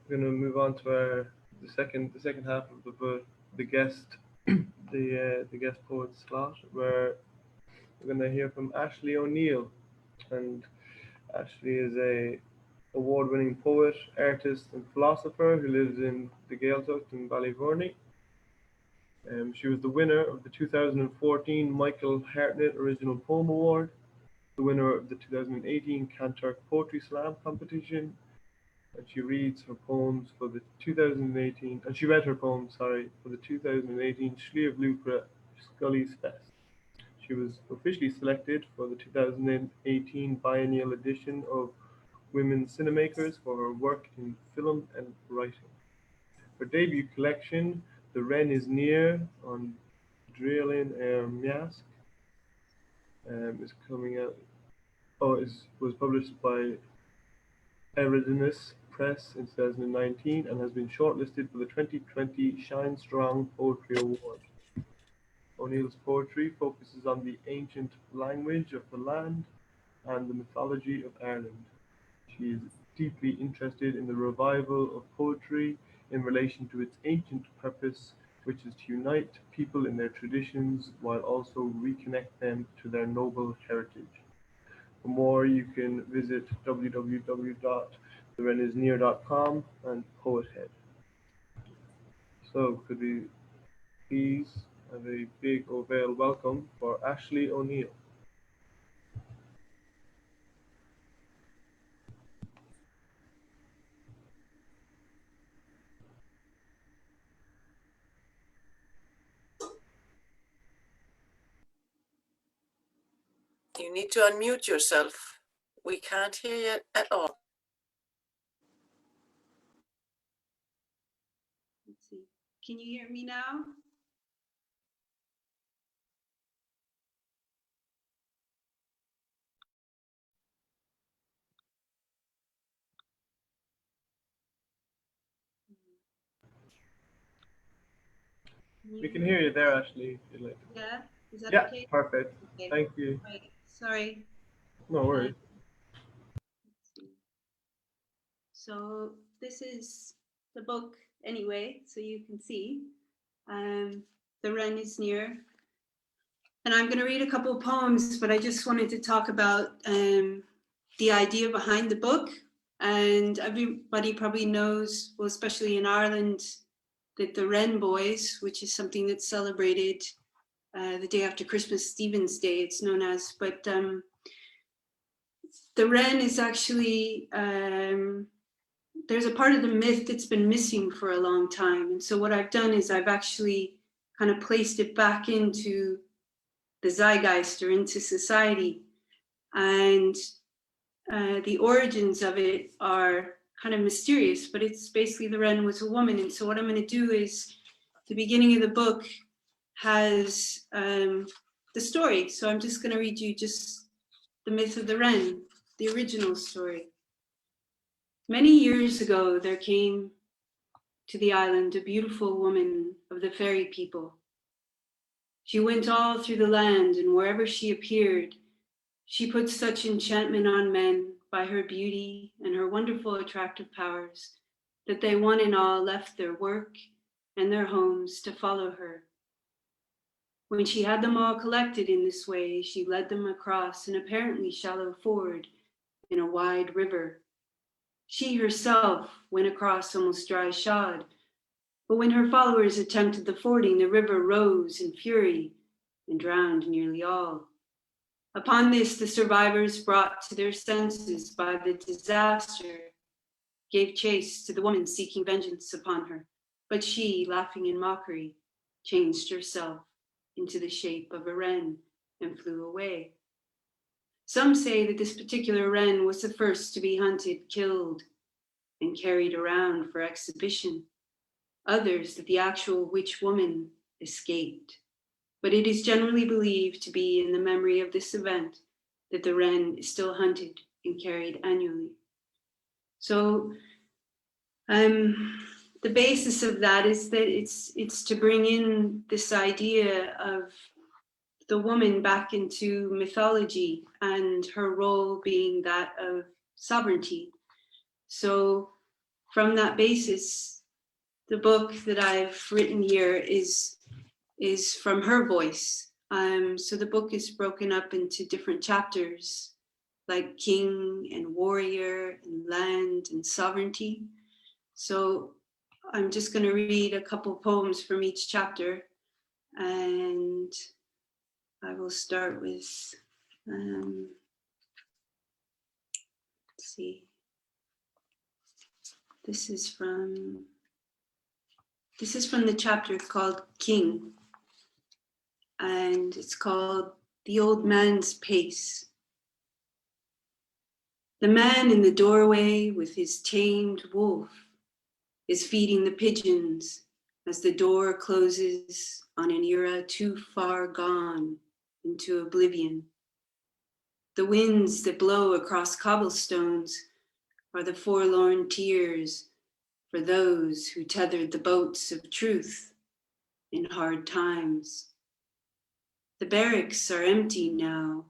going to move on to the second half of the guest the guest poet slot, where we're going to hear from Ashley O'Neill. And Ashley is a award-winning poet, artist, and philosopher who lives in the Gaeltacht in Ballyvourney. She was the winner of the 2014 Michael Hartnett Original Poem Award, the winner of the 2018 Kanturk Poetry Slam competition, and she reads her poems for the 2018, and she read her poems, for the 2018 Sliabh Luachra Scully's Fest. She was officially selected for the 2018 biennial edition of Women Cinemakers for her work in film and writing. Her debut collection, The Wren is Near on Drilling Meask, is coming out. Was published by Eridanus Press in 2019 and has been shortlisted for the 2020 Shine Strong Poetry Award. O'Neill's poetry focuses on the ancient language of the land and the mythology of Ireland. She is deeply interested in the revival of poetry in relation to its ancient purpose, which is to unite people in their traditions while also reconnect them to their noble heritage. For more, you can visit www.therenisnear.com and Poethead. So, could we please have a big Ovale welcome for Ashley O'Neill. You need to unmute yourself. We can't hear you at all. Let's see. Can you hear me now? We can hear you there, Ashley. If you'd like. Yeah, is that okay? Perfect. Okay. Thank you. Right. Sorry. No worries. So this is the book anyway, so you can see. The Wren is Near. And I'm going to read a couple of poems, but I just wanted to talk about the idea behind the book. And everybody probably knows, well, especially in Ireland, that the Wren Boys, which is something that's celebrated the day after Christmas, Stephen's Day, it's known as, but the Wren is actually, there's a part of the myth that's been missing for a long time. And so what I've done is I've actually kind of placed it back into the zeitgeist or into society. And the origins of it are kind of mysterious, but it's basically the Wren was a woman. And so what I'm going to do is the beginning of the book has the story. So I'm just going to read you just the myth of the Wren, the original story. Many years ago, there came to the island a beautiful woman of the fairy people. She went all through the land, and wherever she appeared, she put such enchantment on men by her beauty and her wonderful attractive powers that they one and all left their work and their homes to follow her. When she had them all collected in this way, she led them across an apparently shallow ford in a wide river. She herself went across almost dry shod, but when her followers attempted the fording, the river rose in fury and drowned nearly all. Upon this, the survivors, brought to their senses by the disaster, gave chase to the woman seeking vengeance upon her. But she, laughing in mockery, changed herself into the shape of a wren and flew away. Some say that this particular wren was the first to be hunted, killed, and carried around for exhibition. Others that the actual witch woman escaped. But it is generally believed to be in the memory of this event that the wren is still hunted and carried annually. So the basis of that is that it's to bring in this idea of the woman back into mythology and her role being that of sovereignty. So from that basis, the book that I've written here is from her voice. So the book is broken up into different chapters, like king and warrior and land and sovereignty. So I'm just going to read a couple poems from each chapter, and I will start with, let's see, this is from the chapter called King, and it's called The Old Man's Pace. The man in the doorway with his tamed wolf is feeding the pigeons as the door closes on an era too far gone into oblivion. The winds that blow across cobblestones are the forlorn tears for those who tethered the boats of truth in hard times. The barracks are empty now,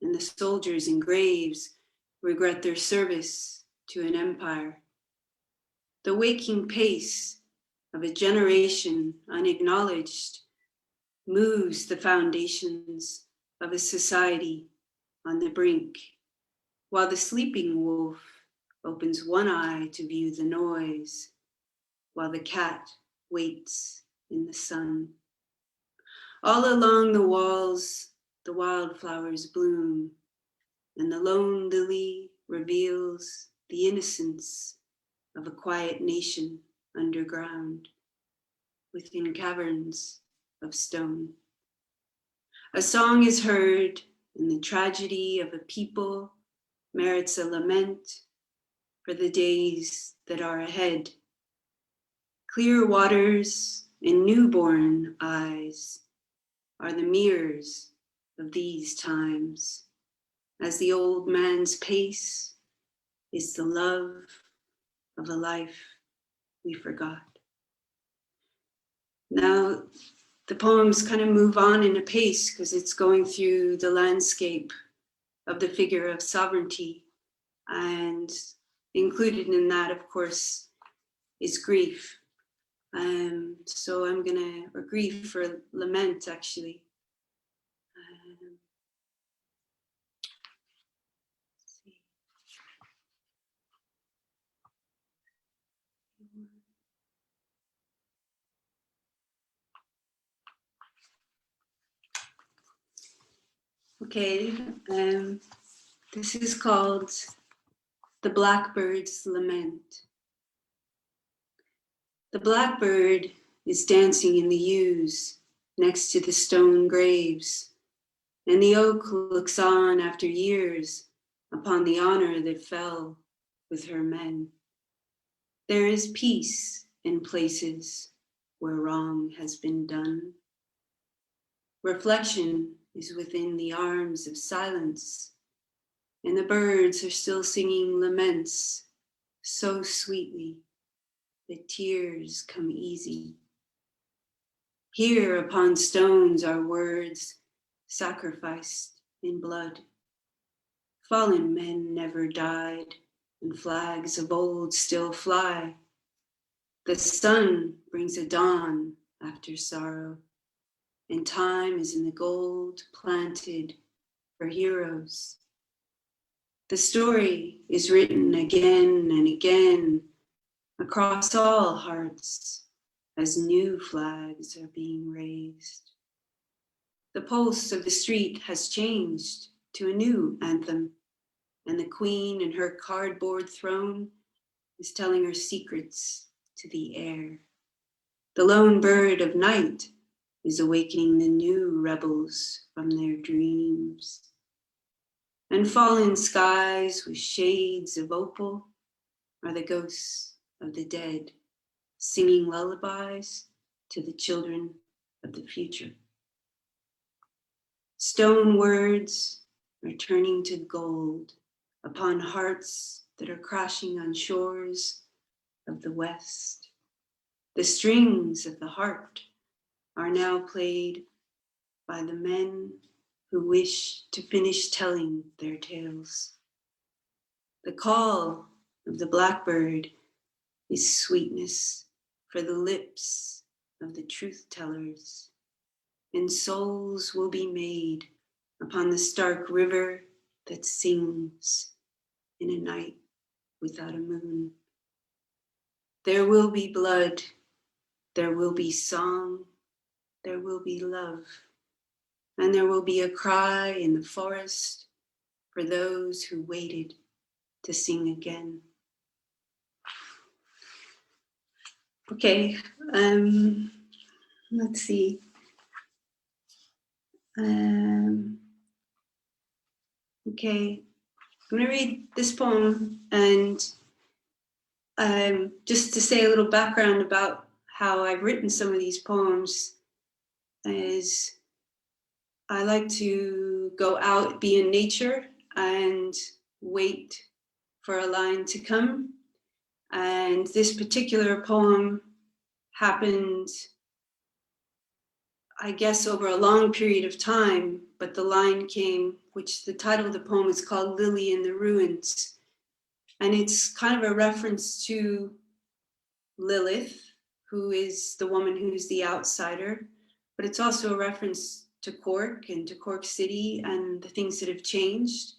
and the soldiers in graves regret their service to an empire. The waking pace of a generation unacknowledged moves the foundations of a society on the brink, while the sleeping wolf opens one eye to view the noise, while the cat waits in the sun. All along the walls, the wildflowers bloom, and the lone lily reveals the innocence of a quiet nation underground, within caverns of stone. A song is heard, and the tragedy of a people merits a lament for the days that are ahead. Clear waters and newborn eyes are the mirrors of these times, as the old man's pace is the love of a life we forgot. Now, the poems kind of move on in a pace because it's going through the landscape of the figure of sovereignty, and included in that, of course, is grief. So I'm gonna, or grief or lament actually. Let's see. Okay, this is called The Blackbird's Lament. The blackbird is dancing in the yews next to the stone graves, and the oak looks on after years upon the honor that fell with her men. There is peace in places where wrong has been done. Reflection is within the arms of silence, and the birds are still singing laments so sweetly that tears come easy. Here upon stones are words sacrificed in blood. Fallen men never died, and flags of old still fly. The sun brings a dawn after sorrow, and time is in the gold planted for heroes. The story is written again and again across all hearts as new flags are being raised. The pulse of the street has changed to a new anthem, and the queen in her cardboard throne is telling her secrets to the air. The lone bird of night is awakening the new rebels from their dreams. And fallen skies with shades of opal are the ghosts of the dead, singing lullabies to the children of the future. Stone words are turning to gold upon hearts that are crashing on shores of the West. The strings of the heart are now played by the men who wish to finish telling their tales. The call of the blackbird is sweetness for the lips of the truth tellers, and souls will be made upon the stark river that sings in a night without a moon. There will be blood, there will be song, there will be love, and there will be a cry in the forest for those who waited to sing again. Okay, let's see. Okay, I'm going to read this poem, and just to say a little background about how I've written some of these poems is I like to go out, be in nature, and wait for a line to come. And this particular poem happened, I guess, over a long period of time, but the line came, which the title of the poem is called Lily in the Ruins. And it's kind of a reference to Lilith, who is the woman who's the outsider, but it's also a reference to Cork and to Cork City and the things that have changed.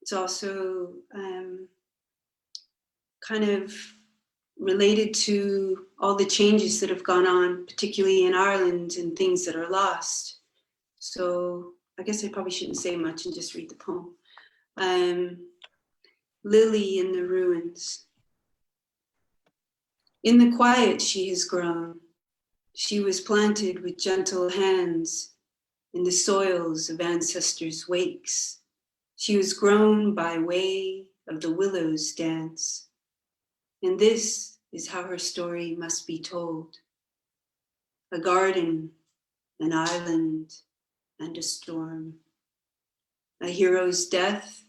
It's also kind of related to all the changes that have gone on, particularly in Ireland, and things that are lost. So I guess I probably shouldn't say much and just read the poem. Lily in the Ruins. In the quiet she has grown. She was planted with gentle hands in the soils of ancestors' wakes. She was grown by way of the willow's dance. And this is how her story must be told. A garden, an island, and a storm. A hero's death,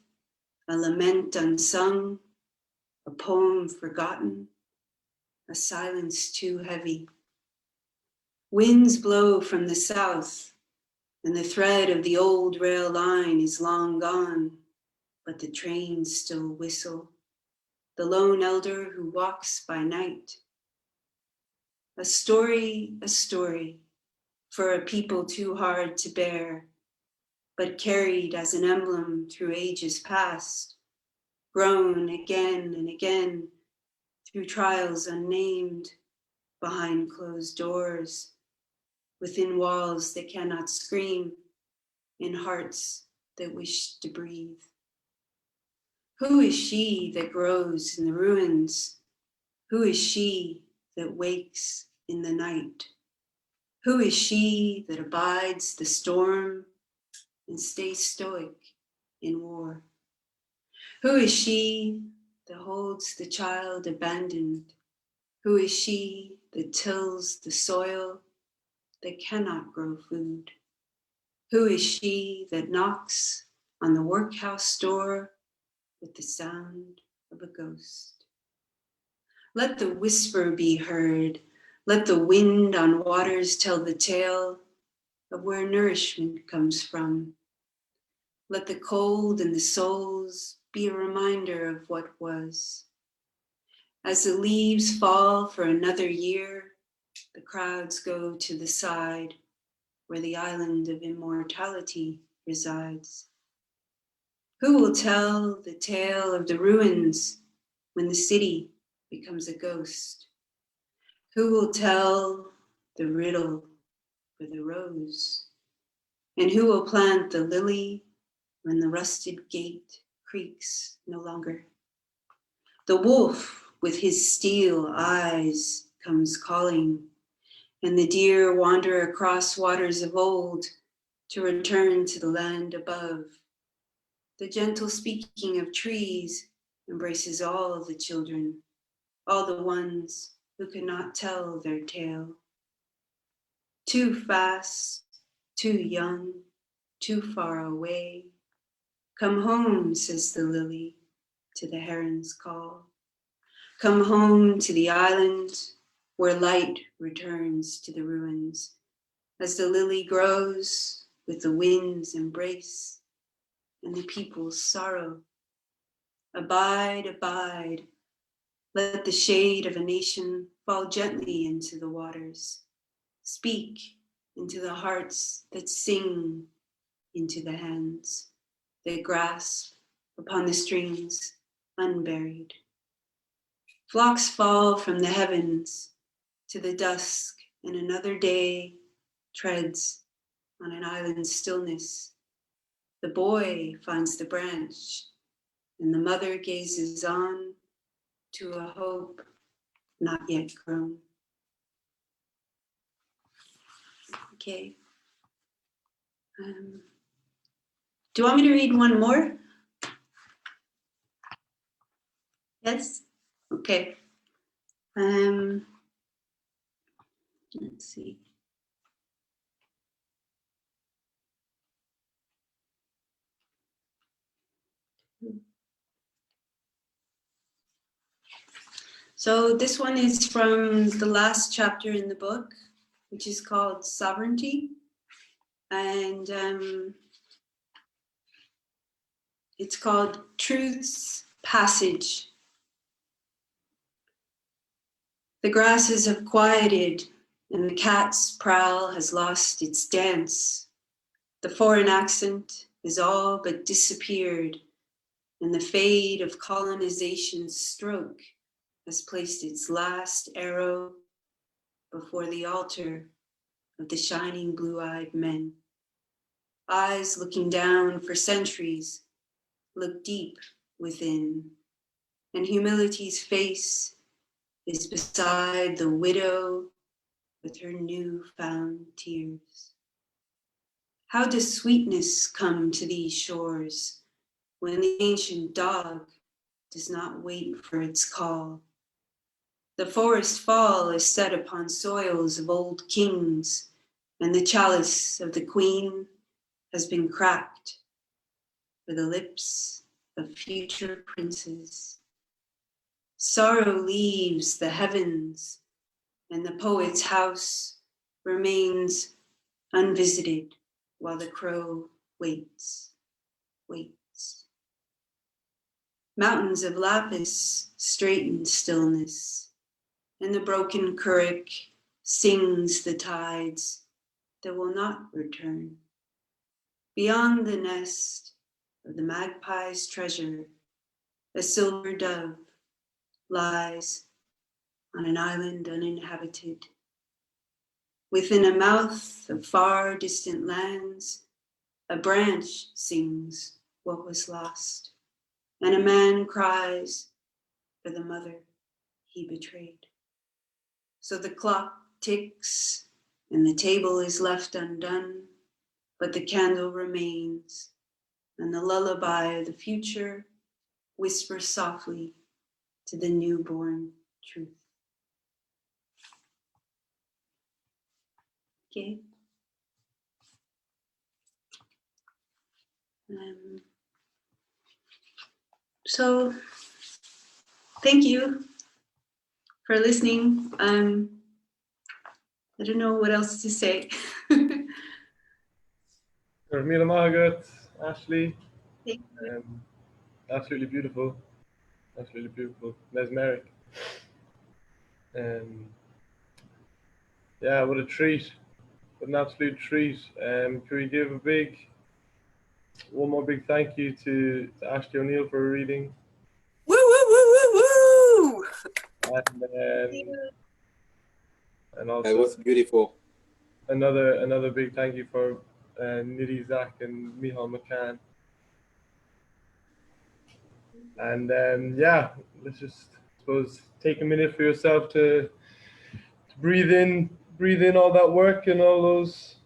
a lament unsung, a poem forgotten, a silence too heavy. Winds blow from the south, and the thread of the old rail line is long gone, but the trains still whistle. The lone elder who walks by night. A story, for a people too hard to bear, but carried as an emblem through ages past, grown again and again through trials unnamed, behind closed doors, within walls that cannot scream, in hearts that wish to breathe. Who is she that grows in the ruins? Who is she that wakes in the night? Who is she that abides the storm and stays stoic in war? Who is she that holds the child abandoned? Who is she that tills the soil that cannot grow food? Who is she that knocks on the workhouse door with the sound of a ghost? Let the whisper be heard. Let the wind on waters tell the tale of where nourishment comes from. Let the cold in the souls be a reminder of what was. As the leaves fall for another year, the crowds go to the side where the island of immortality resides. Who will tell the tale of the ruins when the city becomes a ghost? Who will tell the riddle for the rose? And who will plant the lily when the rusted gate creaks no longer? The wolf with his steel eyes comes calling, and the deer wander across waters of old to return to the land above. The gentle speaking of trees embraces all the children, all the ones who could not tell their tale. Too fast, too young, too far away. Come home, says the lily to the heron's call. Come home to the island where light returns to the ruins, as the lily grows with the wind's embrace and the people's sorrow. Abide, abide, let the shade of a nation fall gently into the waters. Speak into the hearts that sing, into the hands that grasp upon the strings unburied. Flocks fall from the heavens to the dusk, and another day treads on an island's stillness. The boy finds the branch, and the mother gazes on to a hope not yet grown. Okay. Do you want me to read one more? Yes? Okay. Let's see. So this one is from the last chapter in the book, which is called Sovereignty. And it's called Truth's Passage. The grasses have quieted, and the cat's prowl has lost its dance. The foreign accent is all but disappeared, and the fade of colonization's stroke has placed its last arrow before the altar of the shining blue-eyed men. Eyes looking down for centuries look deep within, and humility's face is beside the widow with her newfound tears. How does sweetness come to these shores when the ancient dog does not wait for its call? The forest fall is set upon soils of old kings, and the chalice of the queen has been cracked for the lips of future princes. Sorrow leaves the heavens, and the poet's house remains unvisited while the crow waits. Mountains of lapis straighten stillness, and the broken currach sings the tides that will not return. Beyond the nest of the magpie's treasure, a silver dove lies on an island uninhabited. Within a mouth of far distant lands, a branch sings what was lost, and a man cries for the mother he betrayed. So the clock ticks and the table is left undone, but the candle remains, and the lullaby of the future whispers softly to the newborn truth. Okay. So thank you for listening. I don't know what else to say. Mila Margaret, Ashley. Thank you. Absolutely beautiful. Mesmeric. Yeah, what a treat. What an absolute treat. Can we give one more big thank you to Ashley O'Neill for reading. Woo, woo, woo, woo, woo! And also That was beautiful. Another big thank you for Nidhi, Zach, and Mícheál McCann. And yeah, let's just, I suppose, take a minute for yourself to breathe in all that work and all those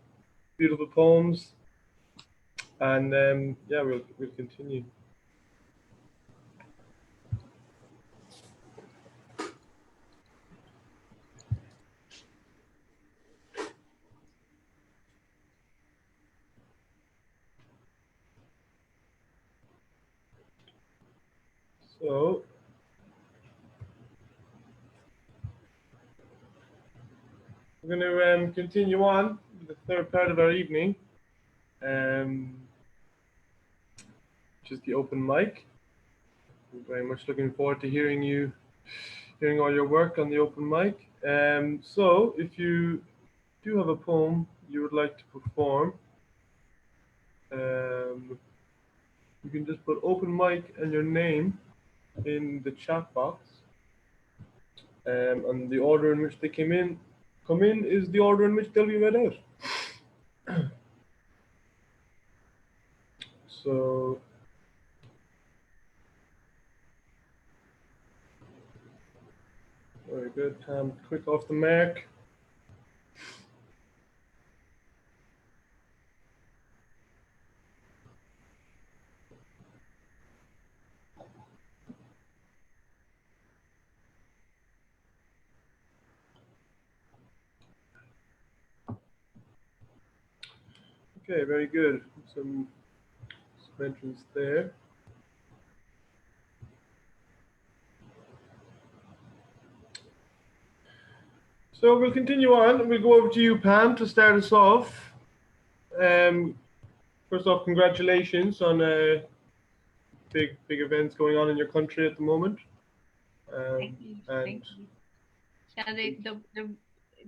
beautiful poems. And yeah, we'll continue. So we're going to continue on with the third part of our evening, which is the open mic. I'm very much looking forward to hearing all your work on the open mic. So if you do have a poem you would like to perform, you can just put open mic and your name in the chat box. And the order in which they come in is the order in which they'll be read out. So very good, Tom. Quick off the mark. Okay, very good. Some entrance there. So we'll continue on. We'll go over to you, Pam, to start us off. First off, congratulations on big events going on in your country at the moment. Thank you. Thank you. Yeah,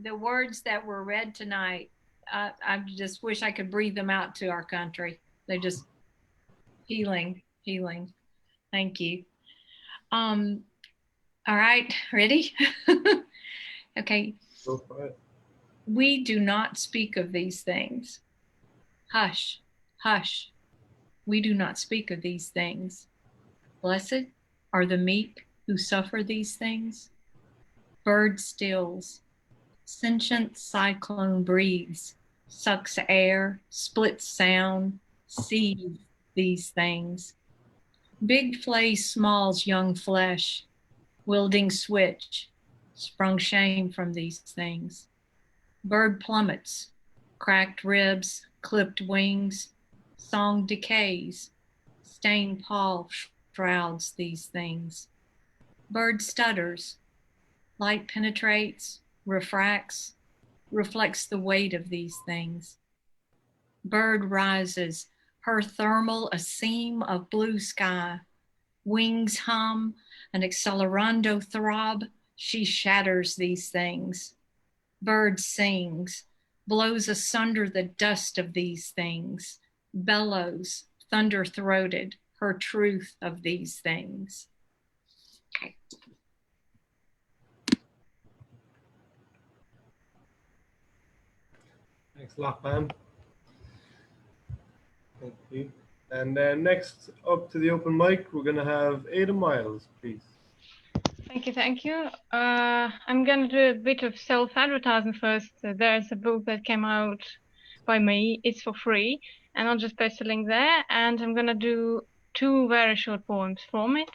the words that were read tonight, I just wish I could breathe them out to our country. They're just healing. Thank you. All right, ready? Okay. Go for it. We do not speak of these things. Hush, hush. We do not speak of these things. Blessed are the meek who suffer these things. Bird stills. Sentient cyclone breathes, sucks air, splits sound, sees these things. Big flays smalls young flesh, wielding switch, sprung shame from these things. Bird plummets, cracked ribs, clipped wings, song decays, stained pall shrouds these things. Bird stutters, light penetrates, refracts, reflects the weight of these things. Bird rises, her thermal a seam of blue sky, wings hum, an accelerando throb, she shatters these things. Bird sings, blows asunder the dust of these things, bellows, thunder-throated, her truth of these things. Okay. Thanks a lot, Pam. Thank you. And then next up to the open mic, we're going to have Ada Miles, please. Thank you. I'm going to do a bit of self-advertising first. There's a book that came out by me. It's for free, and I'll just paste a link there. And I'm going to do 2 very short poems from it.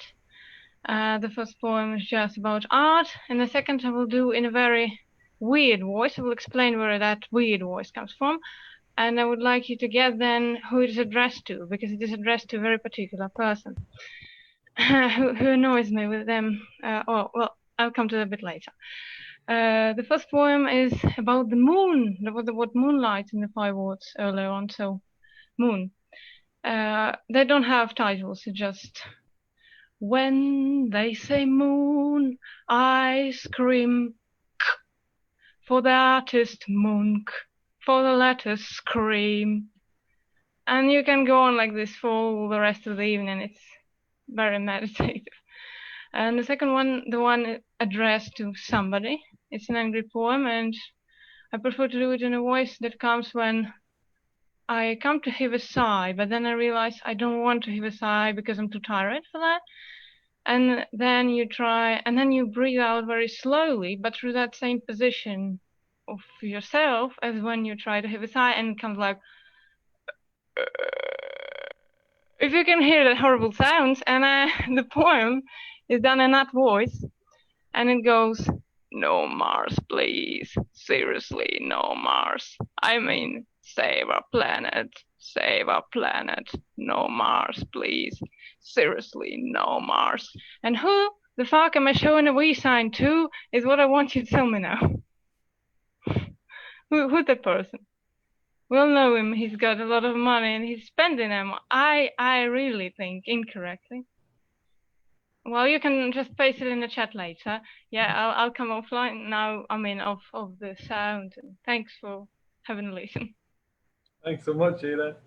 The first poem is just about art, and the second I will do in a very weird voice. I will explain where that weird voice comes from. And I would like you to get then who it is addressed to, because it is addressed to a very particular person who annoys me with them. Well, I'll come to that a bit later. The first poem is about the moon. There was the word moonlight in the 5 words earlier on, so moon. They don't have titles, it's just when they say moon, I scream for the artist Munch, for the letters scream. And you can go on like this for all the rest of the evening. It's very meditative. And the second one, the one addressed to somebody, it's an angry poem, and I prefer to do it in a voice that comes when I come to heave a sigh, but then I realize I don't want to heave a sigh because I'm too tired for that. And then you try, and then you breathe out very slowly, but through that same position of yourself as when you try to heave a sigh, and it comes like, if you can hear the horrible sounds. And the poem is done in that voice, and it goes, no Mars, please, seriously, no Mars. I mean, save our planet, no Mars, please, seriously, no Mars. And who the fuck am I showing a V sign to is what I want you to tell me now. Who's the person? We all know him. He's got a lot of money and he's spending them. I really think incorrectly. Well, you can just paste it in the chat later. Yeah, I'll come offline now. I mean, off of the sound. Thanks for having a listen. Thanks so much, Ada.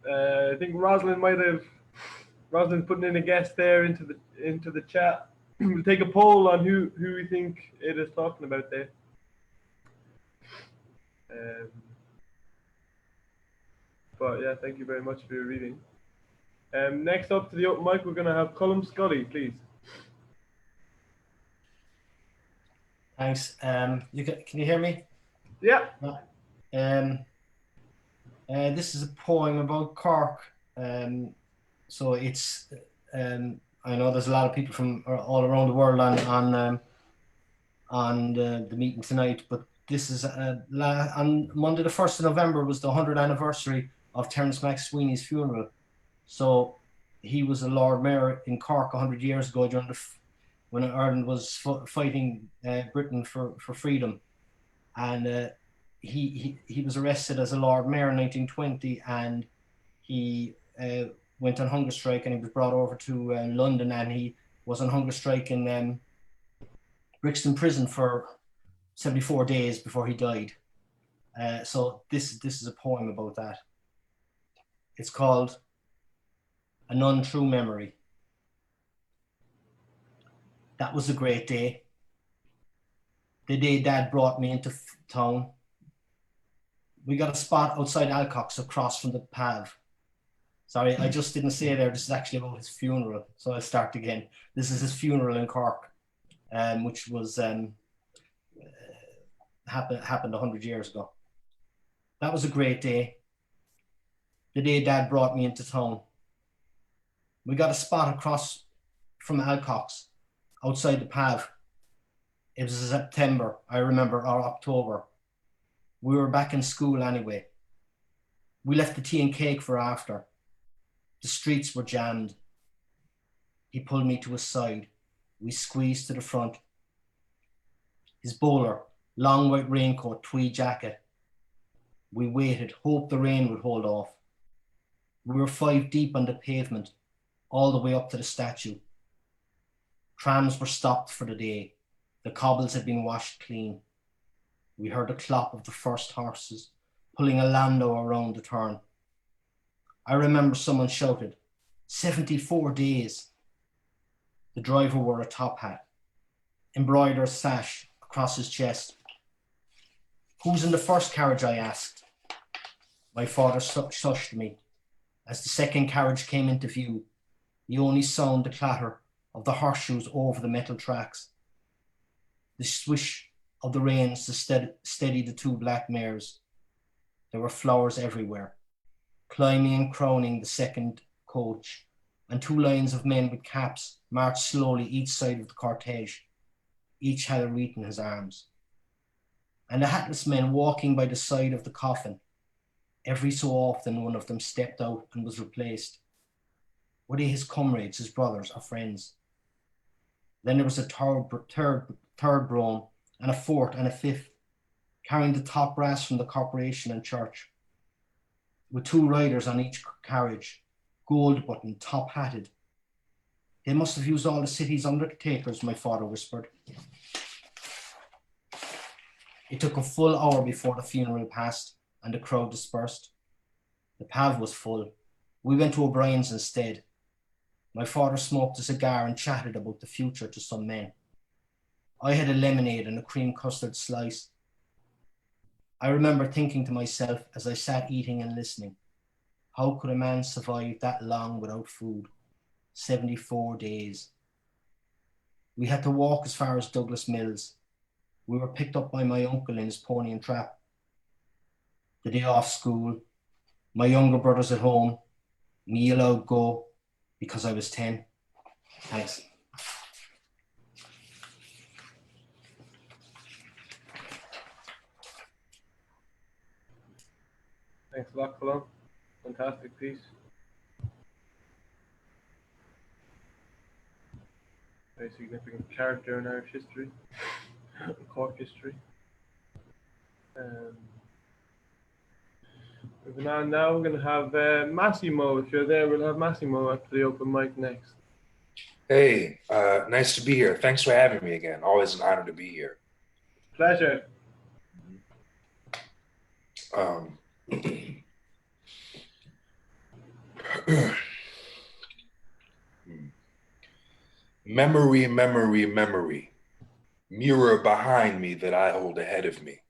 I think Rosalind's putting in a guess there into the chat. We'll take a poll on who we think it is talking about there. But yeah, thank you very much for your reading. Next up to the open mic, we're going to have Colm Scully, please. Thanks. Can you hear me? Yeah. This is a poem about Cork. So it's I know there's a lot of people from all around the world on the meeting tonight, but this is on Monday the 1st of November was the 100th anniversary of Terence McSweeney's funeral. So he was a Lord Mayor in Cork 100 years ago during when Ireland was fighting Britain for freedom, and he was arrested as a Lord Mayor in 1920, and he went on hunger strike, and he was brought over to London, and he was on hunger strike in Brixton prison for 74 days before he died. So this is a poem about that. It's called An Untrue Memory. That was a great day. The day Dad brought me into town. We got a spot outside Alcock's across from the Pav. Sorry, I just didn't say there, this is actually about his funeral. So I'll start again. This is his funeral in Cork, which was happened 100 years ago. That was a great day. The day Dad brought me into town. We got a spot across from Alcock's outside the Pav. It was September, I remember, or October. We were back in school anyway. We left the tea and cake for after. The streets were jammed. He pulled me to his side. We squeezed to the front. His bowler, long white raincoat, tweed jacket. We waited, hoped the rain would hold off. We were 5 deep on the pavement, all the way up to the statue. Trams were stopped for the day. The cobbles had been washed clean. We heard the clop of the first horses pulling a landau around the turn. I remember someone shouted, 74 days. The driver wore a top hat, embroidered sash across his chest. Who's in the first carriage, I asked. My father shushed me. As the second carriage came into view, he only sounded the clatter of the horseshoes over the metal tracks, the swish of the reins to steady the 2 black mares. There were flowers everywhere, climbing and crowning the second coach, and 2 lines of men with caps marched slowly each side of the cortege. Each had a wreath in his arms. And the hatless men walking by the side of the coffin. Every so often one of them stepped out and was replaced. Were they his comrades, his brothers, or friends? Then there was a third brougham, and a fourth and a fifth, carrying the top brass from the corporation and church, with 2 riders on each carriage, gold-buttoned, top-hatted. They must have used all the city's undertakers, my father whispered. It took a full hour before the funeral passed and the crowd dispersed. The Pav was full. We went to O'Brien's instead. My father smoked a cigar and chatted about the future to some men. I had a lemonade and a cream custard slice. I remember thinking to myself as I sat eating and listening, how could a man survive that long without food? 74 days. We had to walk as far as Douglas Mills. We were picked up by my uncle in his pony and trap. The day off school, my younger brothers at home, me allowed go because I was 10. Thanks. Thanks a lot, Colm. Fantastic piece. Very significant character in Irish history, Cork history. Moving on now, we're going to have Massimo. If you're there, we'll have Massimo up to the open mic next. Hey, nice to be here. Thanks for having me again. Always an honor to be here. Pleasure. Memory, memory, memory. Mirror behind me that I hold ahead of me.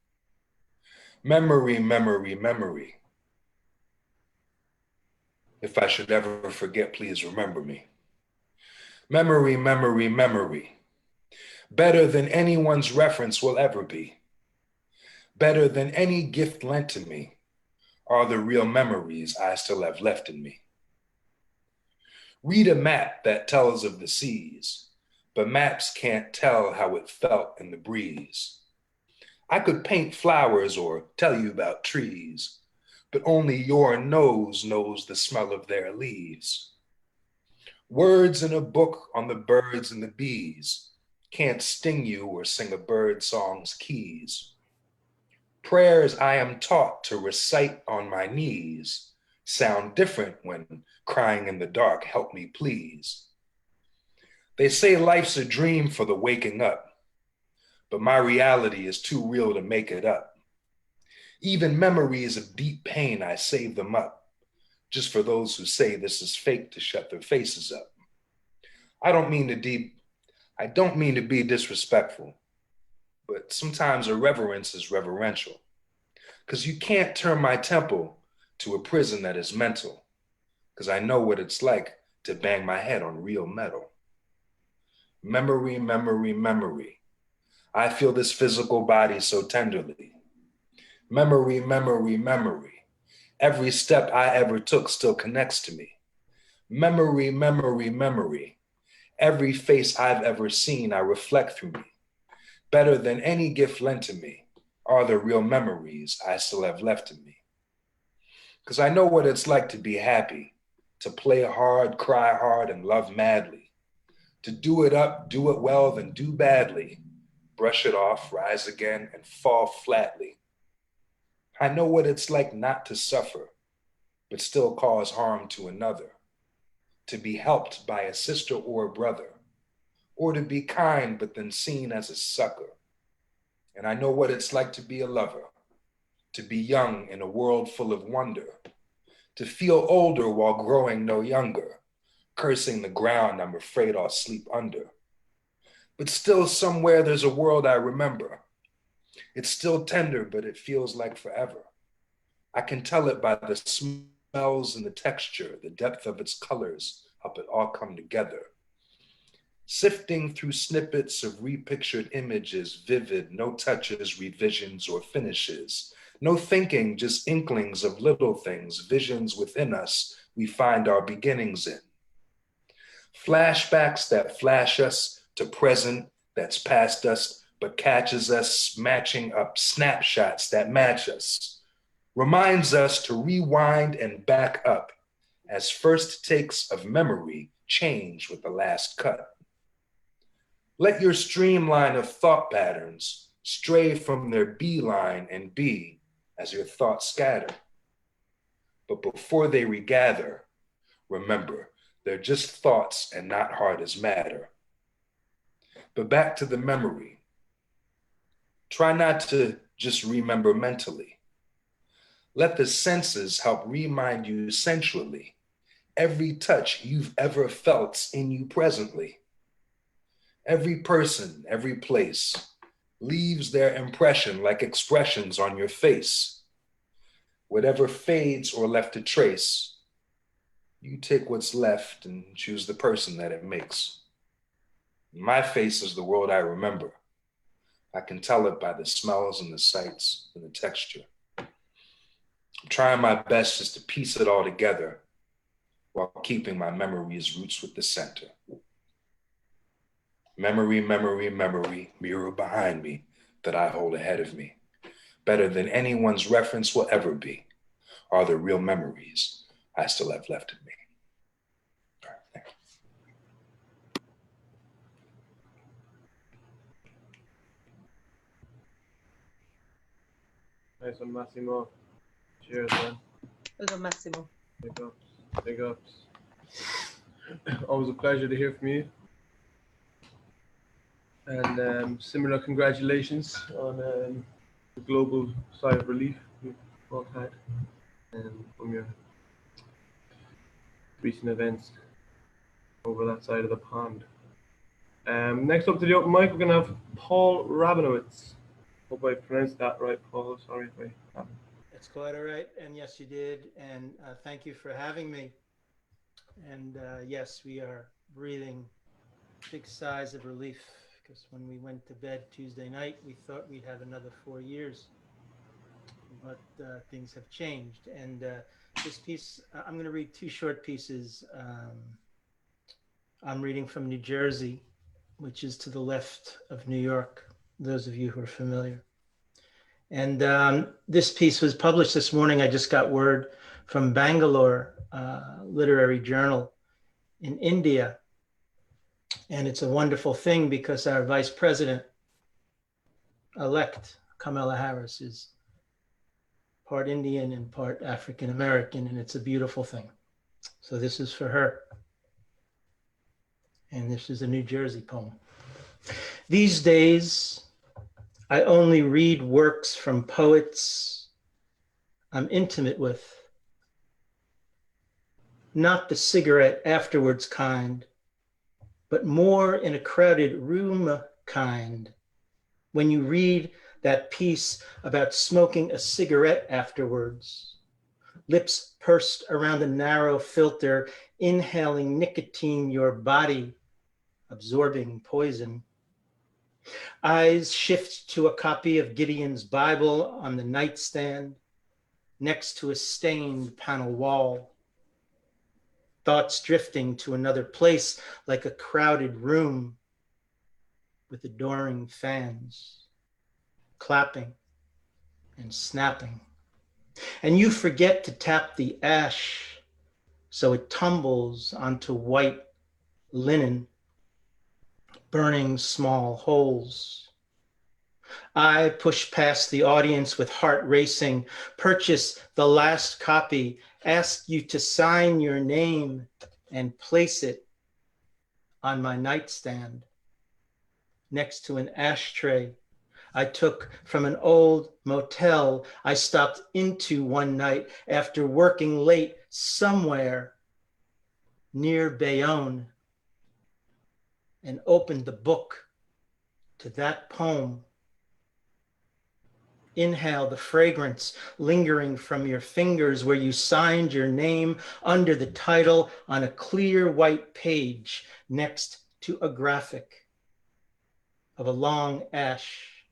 Memory, memory, memory. If I should ever forget, please remember me. Memory, memory, memory. Better than anyone's reference will ever be. Better than any gift lent to me are the real memories I still have left in me. Read a map that tells of the seas, but maps can't tell how it felt in the breeze. I could paint flowers or tell you about trees, but only your nose knows the smell of their leaves. Words in a book on the birds and the bees can't sting you or sing a bird song's keys. Prayers I am taught to recite on my knees sound different when crying in the dark, help me please. They say life's a dream for the waking up, but my reality is too real to make it up. Even memories of deep pain, I save them up, just for those who say this is fake to shut their faces up. I don't mean to be disrespectful, but sometimes irreverence is reverential, because you can't turn my temple to a prison that is mental, because I know what it's like to bang my head on real metal. Memory, memory, memory. I feel this physical body so tenderly. Memory, memory, memory. Every step I ever took still connects to me. Memory, memory, memory. Every face I've ever seen, I reflect through me. Better than any gift lent to me are the real memories I still have left in me. Because I know what it's like to be happy, to play hard, cry hard, and love madly. To do it up, do it well, then do badly. Brush it off, rise again, and fall flatly. I know what it's like not to suffer, but still cause harm to another. To be helped by a sister or a brother, or to be kind but then seen as a sucker. And I know what it's like to be a lover, to be young in a world full of wonder, to feel older while growing no younger, cursing the ground I'm afraid I'll sleep under. But still somewhere there's a world I remember. It's still tender, but it feels like forever. I can tell it by the smells and the texture, the depth of its colors, how it all come together. Sifting through snippets of repictured images, vivid, no touches, revisions, or finishes. No thinking, just inklings of little things, visions within us we find our beginnings in. Flashbacks that flash us to present that's past us, but catches us matching up snapshots that match us. Reminds us to rewind and back up as first takes of memory change with the last cut. Let your streamline of thought patterns stray from their beeline and be as your thoughts scatter. But before they regather, remember, they're just thoughts and not hard as matter. But back to the memory. Try not to just remember mentally. Let the senses help remind you sensually. Every touch you've ever felt's in you presently. Every person, every place leaves their impression like expressions on your face. Whatever fades or left a trace, you take what's left and choose the person that it makes. My face is the world I remember. I can tell it by the smells and the sights and the texture. I'm trying my best just to piece it all together while keeping my memory's roots with the center. Memory, memory, memory, mirror behind me that I hold ahead of me. Better than anyone's reference will ever be are the real memories I still have left in me. Nice one, Massimo. Cheers, man. Well done, Massimo. Big ups. Big ups. Always a pleasure to hear from you. And similar congratulations on the global sigh of relief we've both had from your recent events over that side of the pond. Next up to the open mic, we're going to have Paul Rabinowitz. Hope I pronounced that right, Paul. Sorry if I haven't. That's quite all right. And yes, you did. And thank you for having me. And yes, we are breathing big sighs of relief, because when we went to bed Tuesday night, we thought we'd have another 4 years. But things have changed. And this piece, I'm going to read 2 short pieces. I'm reading from New Jersey, which is to the left of New York, those of you who are familiar. And this piece was published this morning. I just got word from Bangalore Literary Journal in India. And it's a wonderful thing because our Vice President-elect, Kamala Harris, is part Indian and part African American, and it's a beautiful thing. So this is for her. And this is a New Jersey poem. These days, I only read works from poets I'm intimate with. Not the cigarette afterwards kind, but more in a crowded room kind. When you read that piece about smoking a cigarette afterwards, lips pursed around a narrow filter, inhaling nicotine, your body absorbing poison. Eyes shift to a copy of Gideon's Bible on the nightstand next to a stained panel wall. Thoughts drifting to another place like a crowded room with adoring fans, clapping and snapping. And you forget to tap the ash so it tumbles onto white linen, burning small holes. I push past the audience with heart racing, purchase the last copy, ask you to sign your name and place it on my nightstand next to an ashtray I took from an old motel I stopped into one night after working late somewhere near Bayonne, and opened the book to that poem. Inhale the fragrance lingering from your fingers where you signed your name under the title on a clear white page next to a graphic of a long ash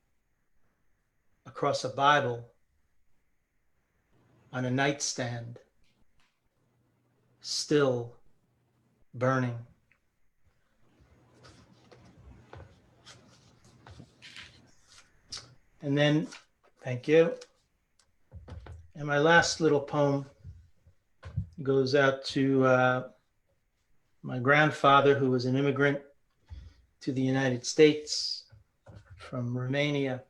across a Bible on a nightstand, still burning. And then, thank you. And my last little poem goes out to my grandfather, who was an immigrant to the United States from Romania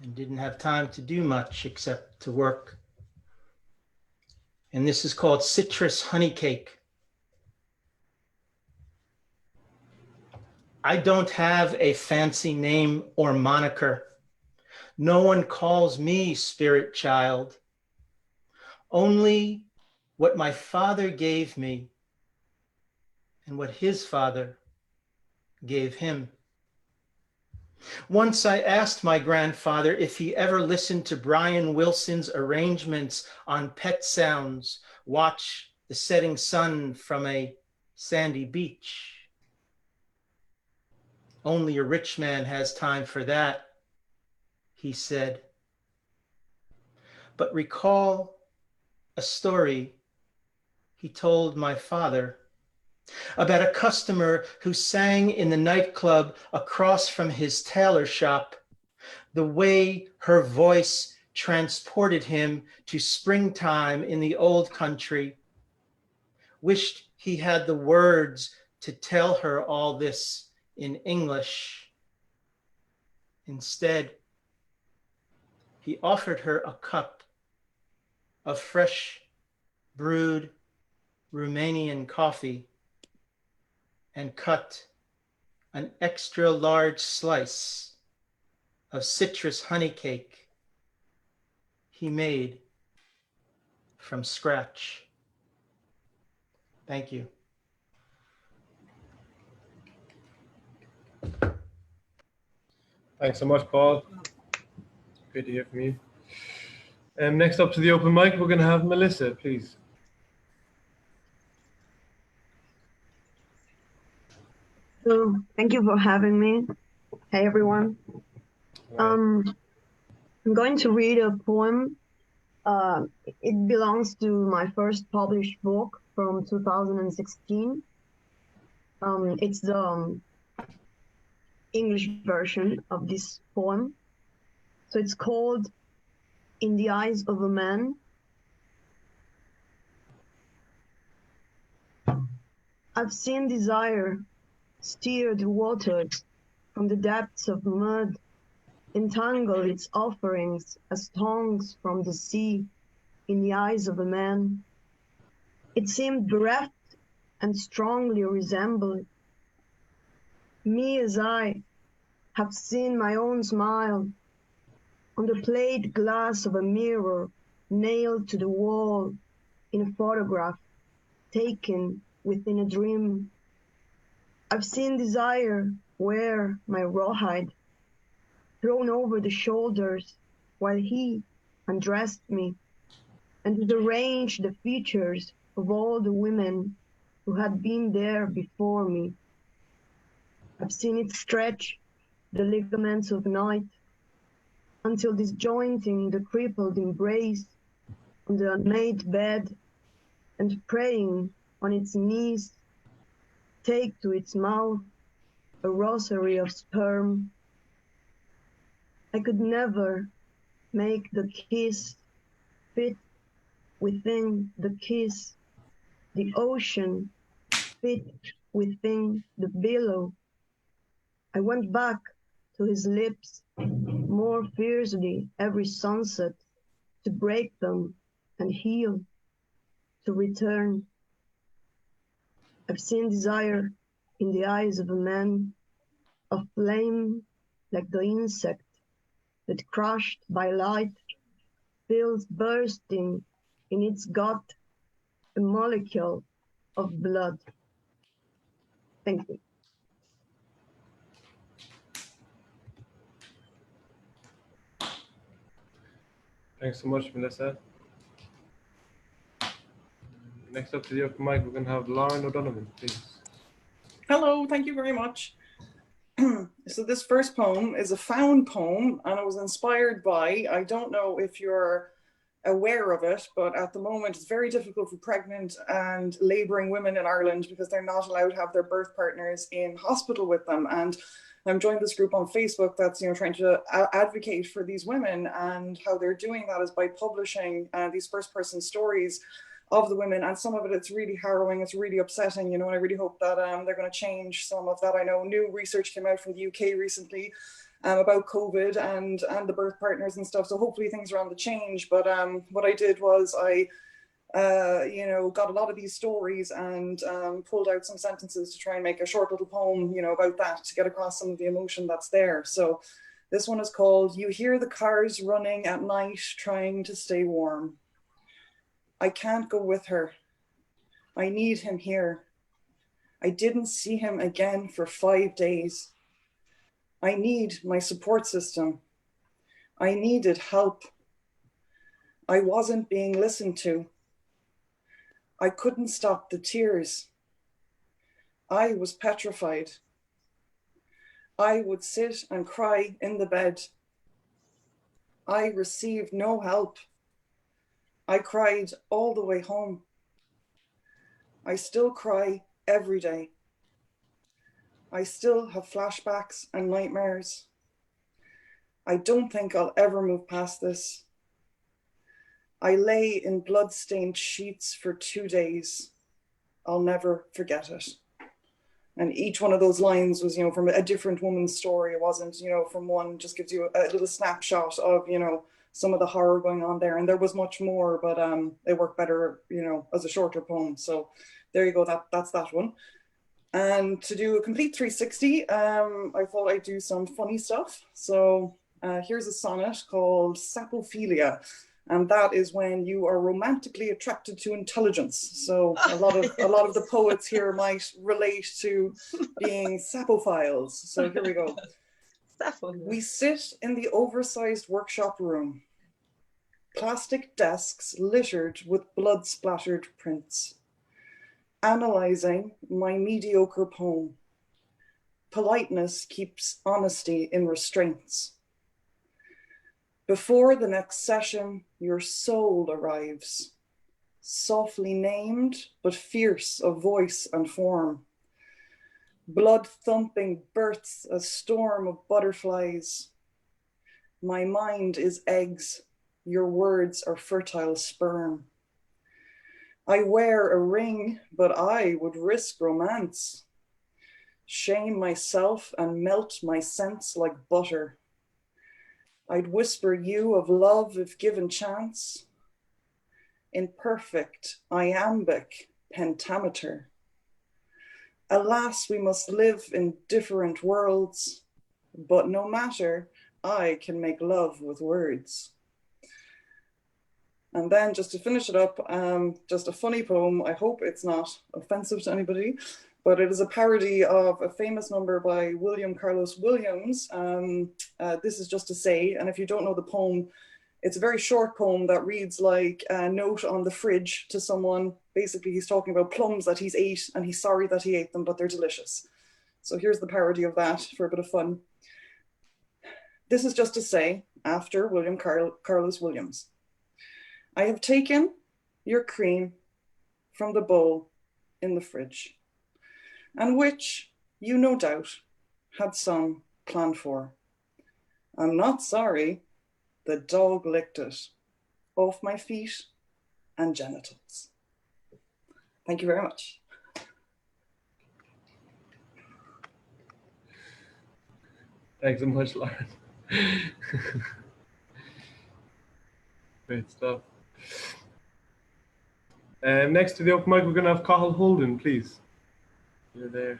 and didn't have time to do much except to work. And this is called Citrus Honey Cake. I don't have a fancy name or moniker. No one calls me Spirit Child. Only what my father gave me and what his father gave him. Once I asked my grandfather if he ever listened to Brian Wilson's arrangements on Pet Sounds, Watch the Setting Sun from a Sandy Beach. Only a rich man has time for that, he said. But recall a story he told my father about a customer who sang in the nightclub across from his tailor shop. The way her voice transported him to springtime in the old country. Wished he had the words to tell her all this in English. Instead, he offered her a cup of fresh brewed Romanian coffee and cut an extra large slice of citrus honey cake he made from scratch. Thank you. Thanks so much, Paul. Great to hear from you. Next up to the open mic, we're going to have Melissa, please. So, thank you for having me. Hey, everyone. I'm going to read a poem. It belongs to my first published book from 2016. It's the English version of this poem. So it's called In the Eyes of a Man. I've seen desire steer the waters from the depths of mud, entangle its offerings as tongues from the sea in the eyes of a man. It seemed bereft and strongly resembled me as I have seen my own smile on the plate glass of a mirror nailed to the wall in a photograph taken within a dream. I've seen desire wear my rawhide, thrown over the shoulders while he undressed me, and rearranged the features of all the women who had been there before me. I've seen it stretch the ligaments of night until disjointing the crippled embrace on the unmade bed and praying on its knees, take to its mouth a rosary of sperm. I could never make the kiss fit within the kiss, the ocean fit within the billow. I went back to his lips more fiercely every sunset to break them and heal, to return. I've seen desire in the eyes of a man, a flame like the insect that crushed by light feels bursting in its gut a molecule of blood. Thank you. Thanks so much, Melissa. Next up to the open mic, we're going to have Lauren O'Donovan, please. Hello, thank you very much. So this first poem is a found poem, and it was inspired by, I don't know if you're aware of it, but at the moment it's very difficult for pregnant and labouring women in Ireland because they're not allowed to have their birth partners in hospital with them. And I'm joined this group on Facebook that's trying to advocate for these women, and how they're doing that is by publishing these first-person stories of the women, and some of it's really harrowing, it's really upsetting, and I really hope that they're going to change some of that. I know new research came out from the UK recently about COVID and the birth partners and stuff, so hopefully things are on the change. But what I did was I got a lot of these stories and pulled out some sentences to try and make a short little poem, about that, to get across some of the emotion that's there. So this one is called You Hear the Cars Running at Night Trying to Stay Warm. I can't go with her. I need him here. I didn't see him again for 5 days. I need my support system. I needed help. I wasn't being listened to. I couldn't stop the tears. I was petrified. I would sit and cry in the bed. I received no help. I cried all the way home. I still cry every day. I still have flashbacks and nightmares. I don't think I'll ever move past this. I lay in blood-stained sheets for 2 days. I'll never forget it. And each one of those lines was, from a different woman's story. It wasn't, from one, just gives you a little snapshot of, some of the horror going on there. And there was much more, but it worked better, you know, as a shorter poem. So there you go, that's that one. And to do a complete 360, I thought I'd do some funny stuff. So here's a sonnet called Sapophilia. And that is when you are romantically attracted to intelligence. So a lot of the poets here might relate to being sapophiles. So here we go. We sit in the oversized workshop room. Plastic desks littered with blood-splattered prints. Analyzing my mediocre poem. Politeness keeps honesty in restraints. Before the next session, your soul arrives, softly named, but fierce of voice and form. Blood-thumping births a storm of butterflies. My mind is eggs, your words are fertile sperm. I wear a ring, but I would risk romance. Shame myself and melt my sense like butter. I'd whisper you of love if given chance. In perfect iambic pentameter. Alas, we must live in different worlds, but no matter, I can make love with words. And then just to finish it up, just a funny poem. I hope it's not offensive to anybody, but it is a parody of a famous number by William Carlos Williams. This is just to say, and if you don't know the poem, it's a very short poem that reads like a note on the fridge to someone. Basically, he's talking about plums that he's ate and he's sorry that he ate them, but they're delicious. So here's the parody of that for a bit of fun. This is just to say, after William Carlos Williams. I have taken your cream from the bowl in the fridge, and which you no doubt had some plan for. I'm not sorry, the dog licked it off my feet and genitals. Thank you very much. Thanks so much, Lauren. Great stuff. Next to the open mic, we're going to have Cathal Holden, please. You're there.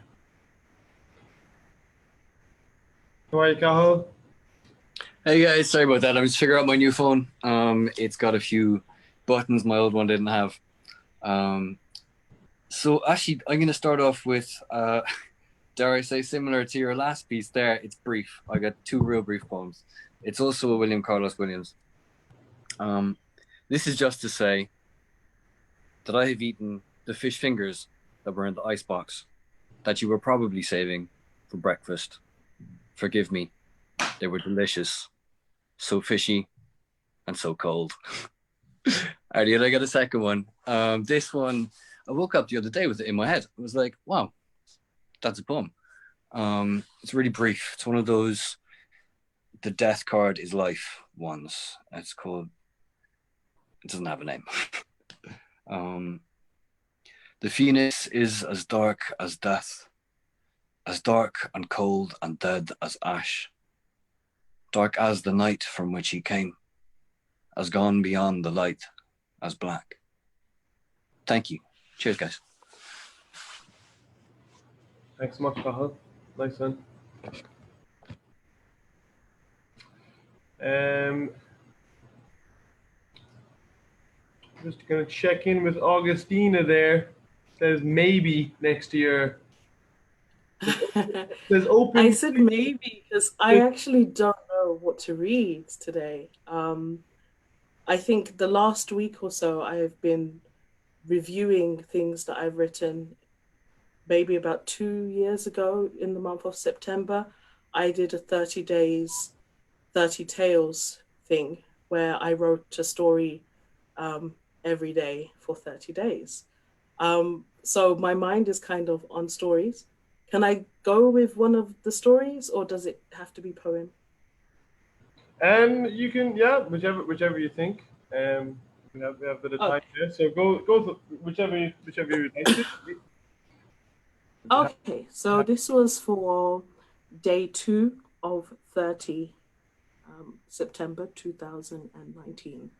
How are you, Cathal? Hey guys, sorry about that. I was figuring out my new phone. It's got a few buttons my old one didn't have. So actually, I'm going to start off with, dare I say, similar to your last piece there. It's brief. I got two real brief poems. It's also a William Carlos Williams. This is just to say that I have eaten the fish fingers that were in the icebox that you were probably saving for breakfast. Forgive me. They were delicious. So fishy and so cold. Alright, I got a second one. This one, I woke up the other day with it in my head. I was like, wow, that's a poem. It's really brief. It's one of those, the death card is life ones. It's called, it doesn't have a name. The phoenix is as dark as death, as dark and cold and dead as ash, dark as the night from which he came, as gone beyond the light as black. Thank you. Cheers, guys. Thanks so much, Cathal. Nice one. Just going to check in with Augustina there. Says maybe next year. Says open. I said maybe because I actually don't know what to read today. I think the last week or so I have been reviewing things that I've written. Maybe about 2 years ago in the month of September, I did a 30 days, 30 tales thing where I wrote a story every day for 30 days. So my mind is kind of on stories. Can I go with one of the stories or does it have to be poem? You can, yeah, whichever you think. We have a bit of time there, so go for whichever you like to. Okay, so this was for day 2 of 30 September 2019.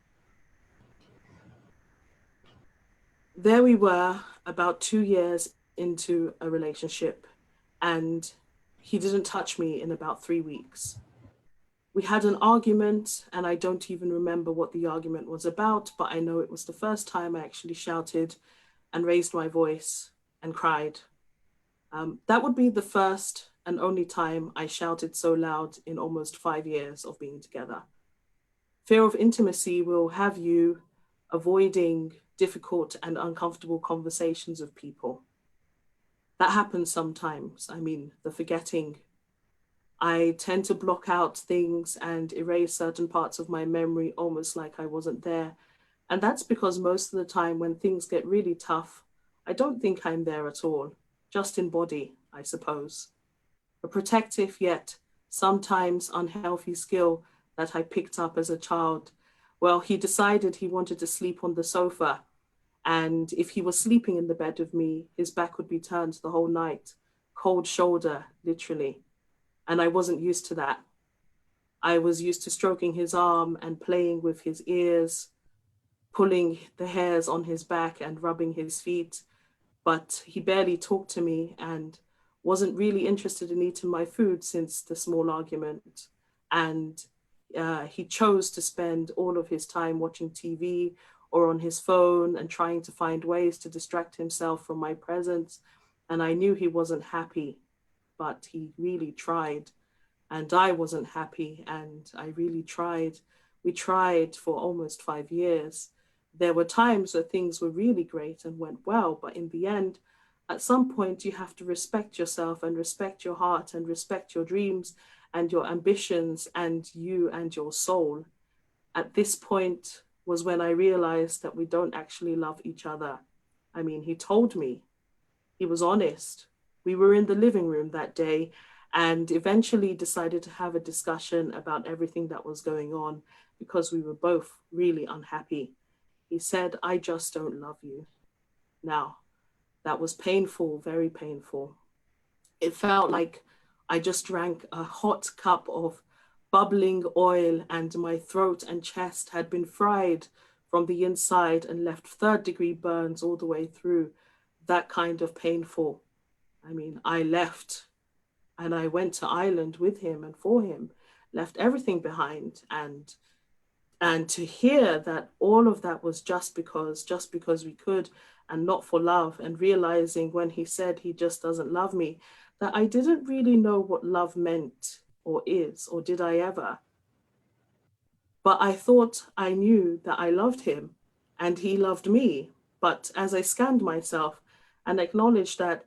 There we were, about 2 years into a relationship, and he didn't touch me in about 3 weeks. We had an argument, and I don't even remember what the argument was about, but I know it was the first time I actually shouted and raised my voice and cried. That would be the first and only time I shouted so loud in almost 5 years of being together. Fear of intimacy will have you avoiding difficult and uncomfortable conversations with people. That happens sometimes. I mean, the forgetting. I tend to block out things and erase certain parts of my memory almost like I wasn't there. And that's because most of the time when things get really tough, I don't think I'm there at all, just in body, I suppose. A protective yet sometimes unhealthy skill that I picked up as a child. Well, he decided he wanted to sleep on the sofa. And if he was sleeping in the bed with me, his back would be turned the whole night, cold shoulder, literally. And I wasn't used to that. I was used to stroking his arm and playing with his ears, pulling the hairs on his back and rubbing his feet. But he barely talked to me and wasn't really interested in eating my food since the small argument. And he chose to spend all of his time watching TV or on his phone and trying to find ways to distract himself from my presence. And I knew he wasn't happy, but he really tried. And I wasn't happy, and I really tried. We tried for almost 5 years. There were times where things were really great and went well, but in the end, at some point, you have to respect yourself and respect your heart and respect your dreams and your ambitions and you and your soul. At this point was when I realized that we don't actually love each other. I mean, he told me, he was honest. We were in the living room that day and eventually decided to have a discussion about everything that was going on because we were both really unhappy. He said, "I just don't love you." Now, that was painful, very painful. It felt like I just drank a hot cup of bubbling oil and my throat and chest had been fried from the inside and left third-degree burns all the way through. That kind of painful. I mean, I left and I went to Ireland with him and for him, left everything behind. And to hear that all of that was just because we could and not for love, and realizing when he said he just doesn't love me, that I didn't really know what love meant or is, or did I ever? But I thought I knew that I loved him and he loved me. But as I scanned myself and acknowledged that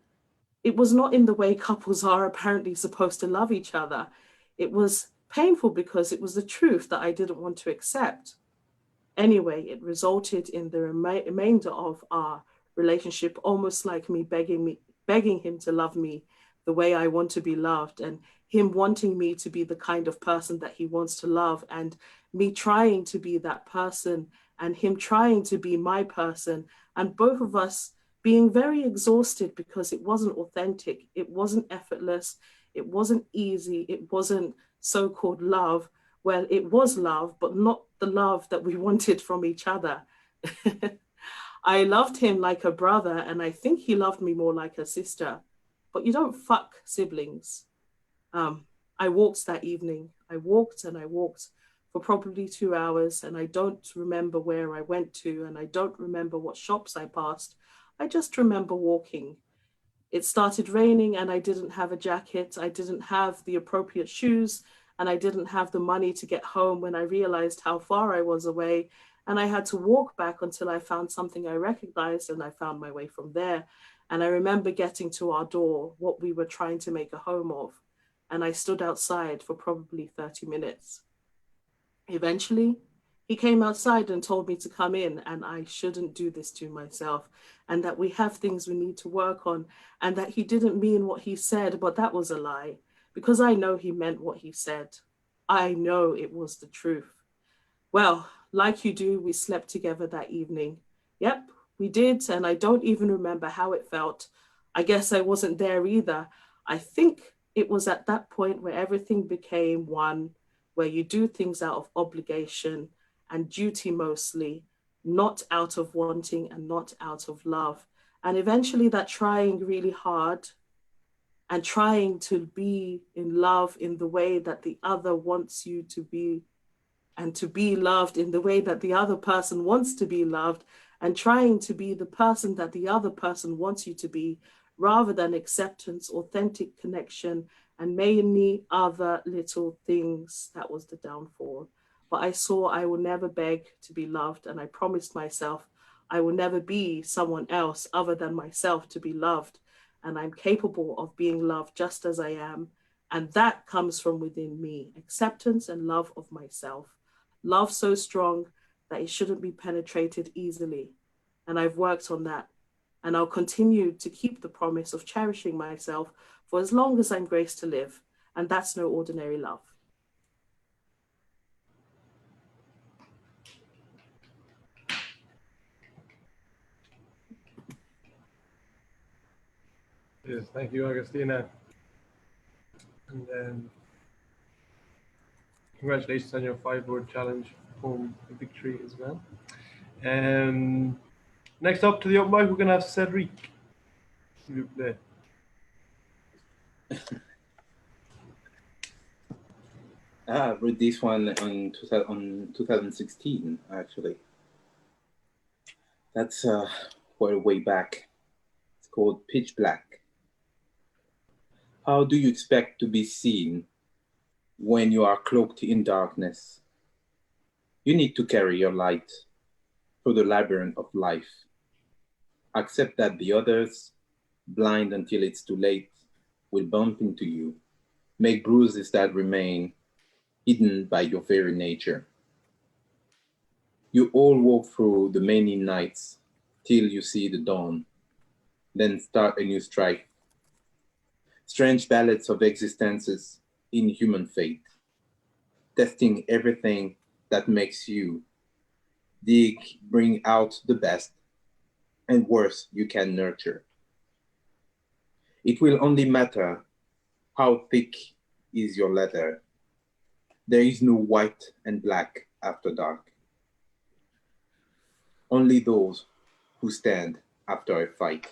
it was not in the way couples are apparently supposed to love each other, it was painful because it was the truth that I didn't want to accept. Anyway, it resulted in the remainder of our relationship almost like me begging him to love me the way I want to be loved, and him wanting me to be the kind of person that he wants to love, and me trying to be that person and him trying to be my person, and both of us being very exhausted because it wasn't authentic, it wasn't effortless, it wasn't easy, it wasn't so-called love. Well, it was love, but not the love that we wanted from each other. I loved him like a brother, and I think he loved me more like a sister. But you don't fuck siblings. I walked that evening. I walked and I walked for probably 2 hours, and I don't remember where I went to, and I don't remember what shops I passed. I just remember walking. It started raining and I didn't have a jacket. I didn't have the appropriate shoes, and I didn't have the money to get home when I realized how far I was away. And I had to walk back until I found something I recognized, and I found my way from there. And I remember getting to our door, what we were trying to make a home of. And I stood outside for probably 30 minutes. Eventually, he came outside and told me to come in, and I shouldn't do this to myself, and that we have things we need to work on, and that he didn't mean what he said, but that was a lie, because I know he meant what he said. I know it was the truth. Well, like you do, we slept together that evening. Yep, we did, and I don't even remember how it felt. I guess I wasn't there either. I think it was at that point where everything became one, where you do things out of obligation and duty mostly, not out of wanting and not out of love. And eventually that trying really hard and trying to be in love in the way that the other wants you to be, and to be loved in the way that the other person wants to be loved, and trying to be the person that the other person wants you to be, rather than acceptance, authentic connection, and many other little things. That was the downfall. But I saw I will never beg to be loved, and I promised myself I will never be someone else other than myself to be loved, and I'm capable of being loved just as I am, and that comes from within me, acceptance and love of myself. Love so strong that it shouldn't be penetrated easily. And I've worked on that. And I'll continue to keep the promise of cherishing myself for as long as I'm graced to live. And that's no ordinary love. Yes, thank you, Agustina. And then congratulations on your 5-word challenge poem victory as well. Next up to the open mic, we're going to have Cedric. I read this one on 2016, actually. That's way back. It's called Pitch Black. How do you expect to be seen when you are cloaked in darkness? You need to carry your light through the labyrinth of life. Accept that the others, blind until it's too late, will bump into you, make bruises that remain hidden by your very nature. You all walk through the many nights till you see the dawn, then start a new strife. Strange ballads of existences in human fate, testing everything that makes you dig, bring out the best and worst you can nurture. It will only matter how thick is your leather. There is no white and black after dark. Only those who stand after a fight.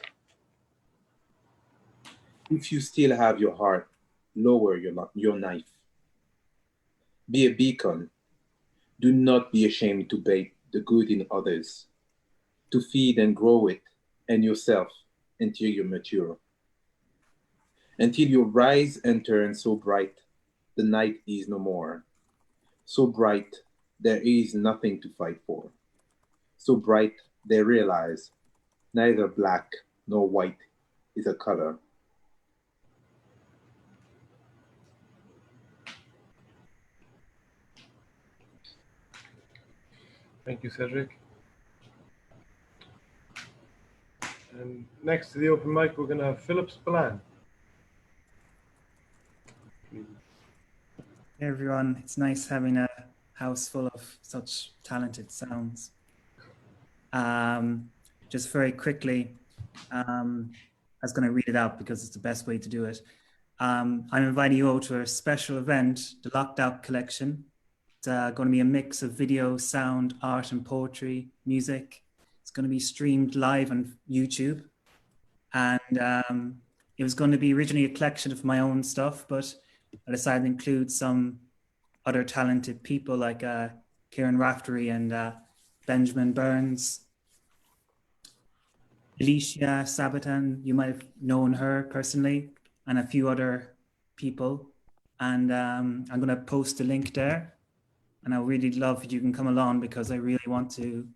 If you still have your heart, lower your knife. Be a beacon. Do not be ashamed to bake the good in others, to feed and grow it and yourself until you mature. Until you rise and turn so bright, the night is no more. So bright, there is nothing to fight for. So bright, they realize neither black nor white is a color. Thank you, Cedric. And next to the open mic, we're going to have Philip Spillane. Hey everyone, it's nice having a house full of such talented sounds. Just very quickly, I was going to read it out because it's the best way to do it. I'm inviting you all to a special event, the Locked Out Collection. It's going to be a mix of video, sound, art and poetry, music. It's going to be streamed live on YouTube. And it was going to be originally a collection of my own stuff, but I decided to include some other talented people like Kieran Raftery and Benjamin Burns. Alicia Sabatan, you might have known her personally, and a few other people. And I'm going to post a link there. And I really love if you can come along because I really want to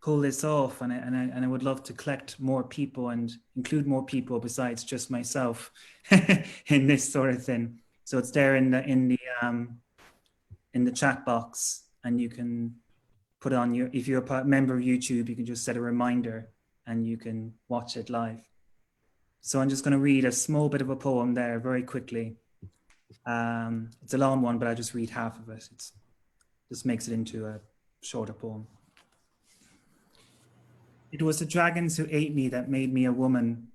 pull this off. And I would love to collect more people and include more people besides just myself in this sort of thing. So it's there in the chat box, and you can put on your, if you're a member of YouTube, you can just set a reminder and you can watch it live. So I'm just going to read a small bit of a poem there very quickly. It's a long one, but I just read half of it. It just makes it into a shorter poem. It was the dragons who ate me that made me a woman.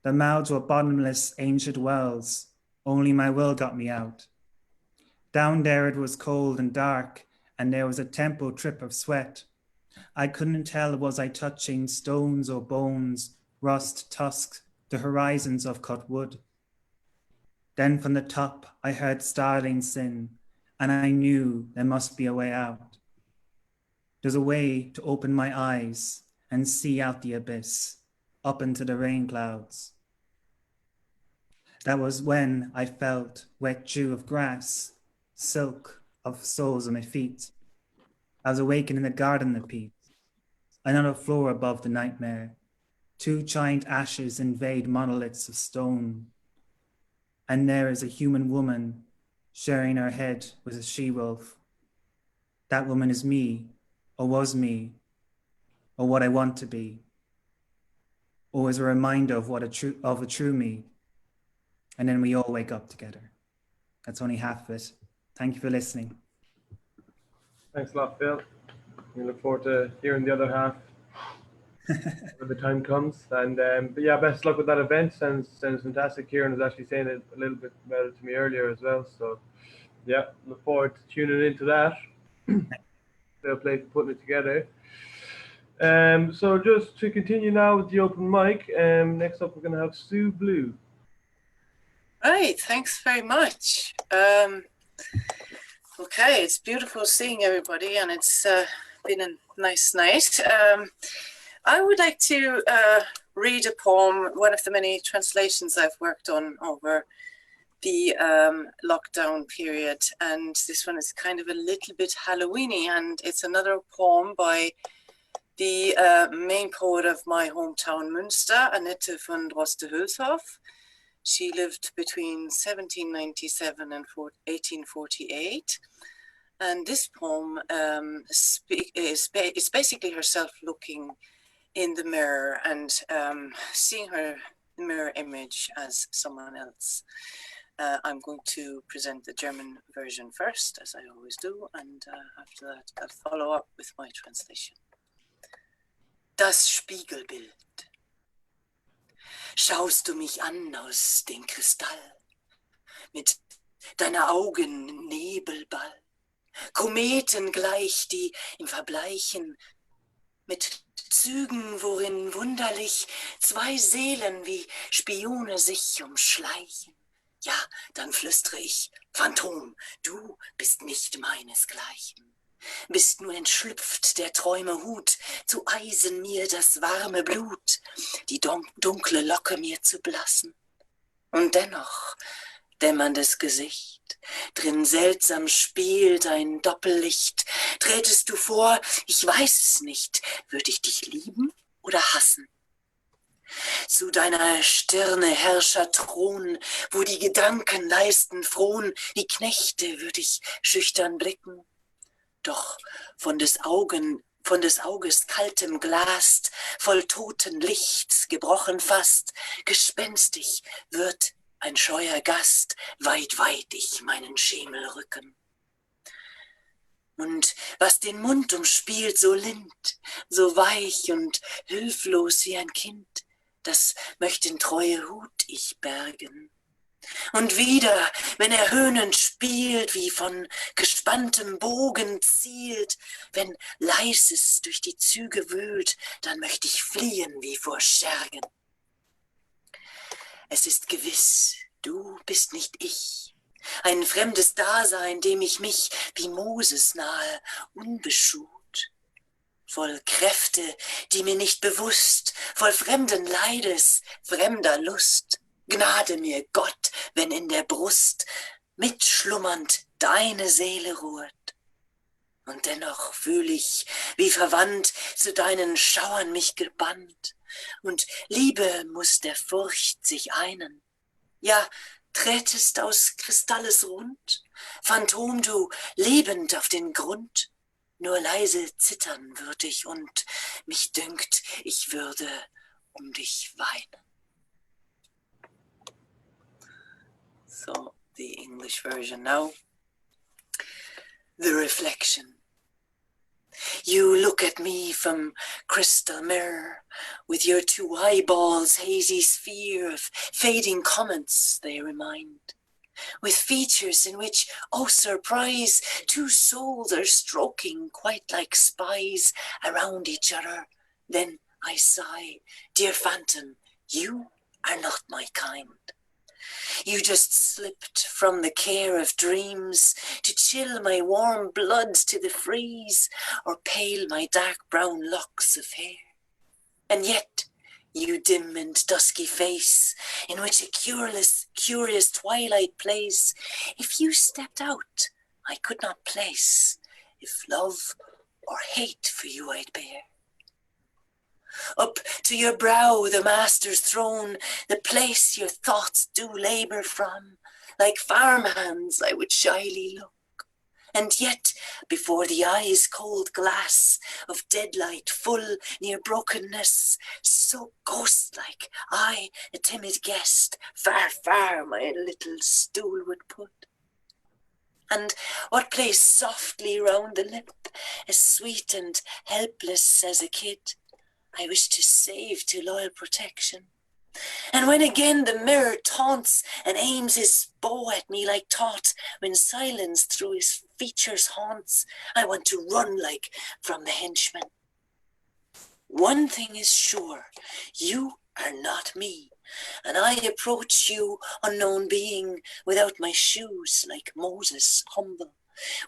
Their mouths were bottomless ancient wells. Only my will got me out. Down there it was cold and dark, and there was a tempo trip of sweat. I couldn't tell, was I touching stones or bones, rust, tusk, the horizons of cut wood. Then from the top I heard starlings sing, and I knew there must be a way out. There's a way to open my eyes and see out the abyss, up into the rain clouds. That was when I felt wet dew of grass, silk of soles on my feet. I was awakened in the garden of peace, another floor above the nightmare. 2 giant ashes invade monoliths of stone. And there is a human woman sharing her head with a she-wolf. That woman is me, or was me, or what I want to be, or is a reminder of a true me. And then we all wake up together. That's only half of it. Thank you for listening. Thanks a lot, Phil. We look forward to hearing the other half when the time comes. And but yeah, best luck with that event. Sounds fantastic. Kieran was actually saying it a little bit about it to me earlier as well. So yeah, look forward to tuning into that. Fair play for putting it together. So just to continue now with the open mic, next up we're going to have Sue Blue. Right, thanks very much. Okay, it's beautiful seeing everybody, and it's been a nice night. I would like to read a poem, one of the many translations I've worked on over the lockdown period, and this one is kind of a little bit Halloweeny, and it's another poem by the main poet of my hometown, Münster, Annette van Droste-Hülshoff. She lived between 1797 and 1848. And this poem is basically herself looking in the mirror and seeing her mirror image as someone else. I'm going to present the German version first, as I always do, and after that I'll follow up with my translation. Das Spiegelbild. Schaust du mich an aus dem Kristall, mit deiner Augen Nebelball, Kometen gleich, die im Verbleichen, mit Zügen, worin wunderlich 2 Seelen wie Spione sich umschleichen. Ja, dann flüstere ich, Phantom, du bist nicht meinesgleichen. Bist nur entschlüpft der Träume Hut, zu eisen mir das warme Blut, die dunkle Locke mir zu blassen. Und dennoch dämmerndes Gesicht, drin seltsam spielt ein Doppellicht. Trätest du vor, ich weiß es nicht, würd ich dich lieben oder hassen? Zu deiner Stirne Herrscher Thron, wo die Gedanken leisten frohn, die Knechte würd ich schüchtern blicken. Doch von des Auges kaltem Glas, voll toten Lichts, gebrochen fast, gespenstig wird ein scheuer Gast, weit, weit ich meinen Schemel rücken. Und was den Mund umspielt, so lind, so weich und hilflos wie ein Kind, das möcht in treue Hut ich bergen. Und wieder, wenn er höhnend spielt, wie von gespanntem Bogen zielt, wenn Leises durch die Züge wühlt, dann möcht ich fliehen wie vor Schergen. Es ist gewiss, du bist nicht ich, ein fremdes Dasein, dem ich mich wie Moses nahe unbeschut. Voll Kräfte, die mir nicht bewusst, voll fremden Leides, fremder Lust. Gnade mir, Gott, wenn in der Brust mitschlummernd deine Seele ruht. Und dennoch fühl ich, wie verwandt, zu deinen Schauern mich gebannt. Und Liebe muss der Furcht sich einen. Ja, trätest aus Kristalles rund, Phantom, du lebend auf den Grund. Nur leise zittern würd ich und mich dünkt, ich würde um dich weinen. So, the English version now. The reflection. You look at me from crystal mirror, with your 2 eyeballs, hazy sphere of fading comets they remind. with features in which, oh surprise, two souls are stroking quite like spies around each other. Then I sigh, dear phantom, you are not my kind. You just slipped from the care of dreams to chill my warm blood to the freeze or pale my dark brown locks of hair. And yet, you dim and dusky face, in which a curious twilight plays, if you stepped out, I could not place, if love or hate for you I'd bear. Up to your brow the master's throne, the place your thoughts do labour from, like farmhands I would shyly look. And yet, before the eye's cold glass of deadlight full near brokenness, so ghost-like, I, a timid guest, far, far my little stool would put. And what plays softly round the lip, as sweet and helpless as a kid, I wish to save to loyal protection. And when again the mirror taunts and aims his bow at me like thought, when silence through his features haunts, I want to run like from the henchman. One thing is sure, you are not me, and I approach you, unknown being, without my shoes, like Moses, humble,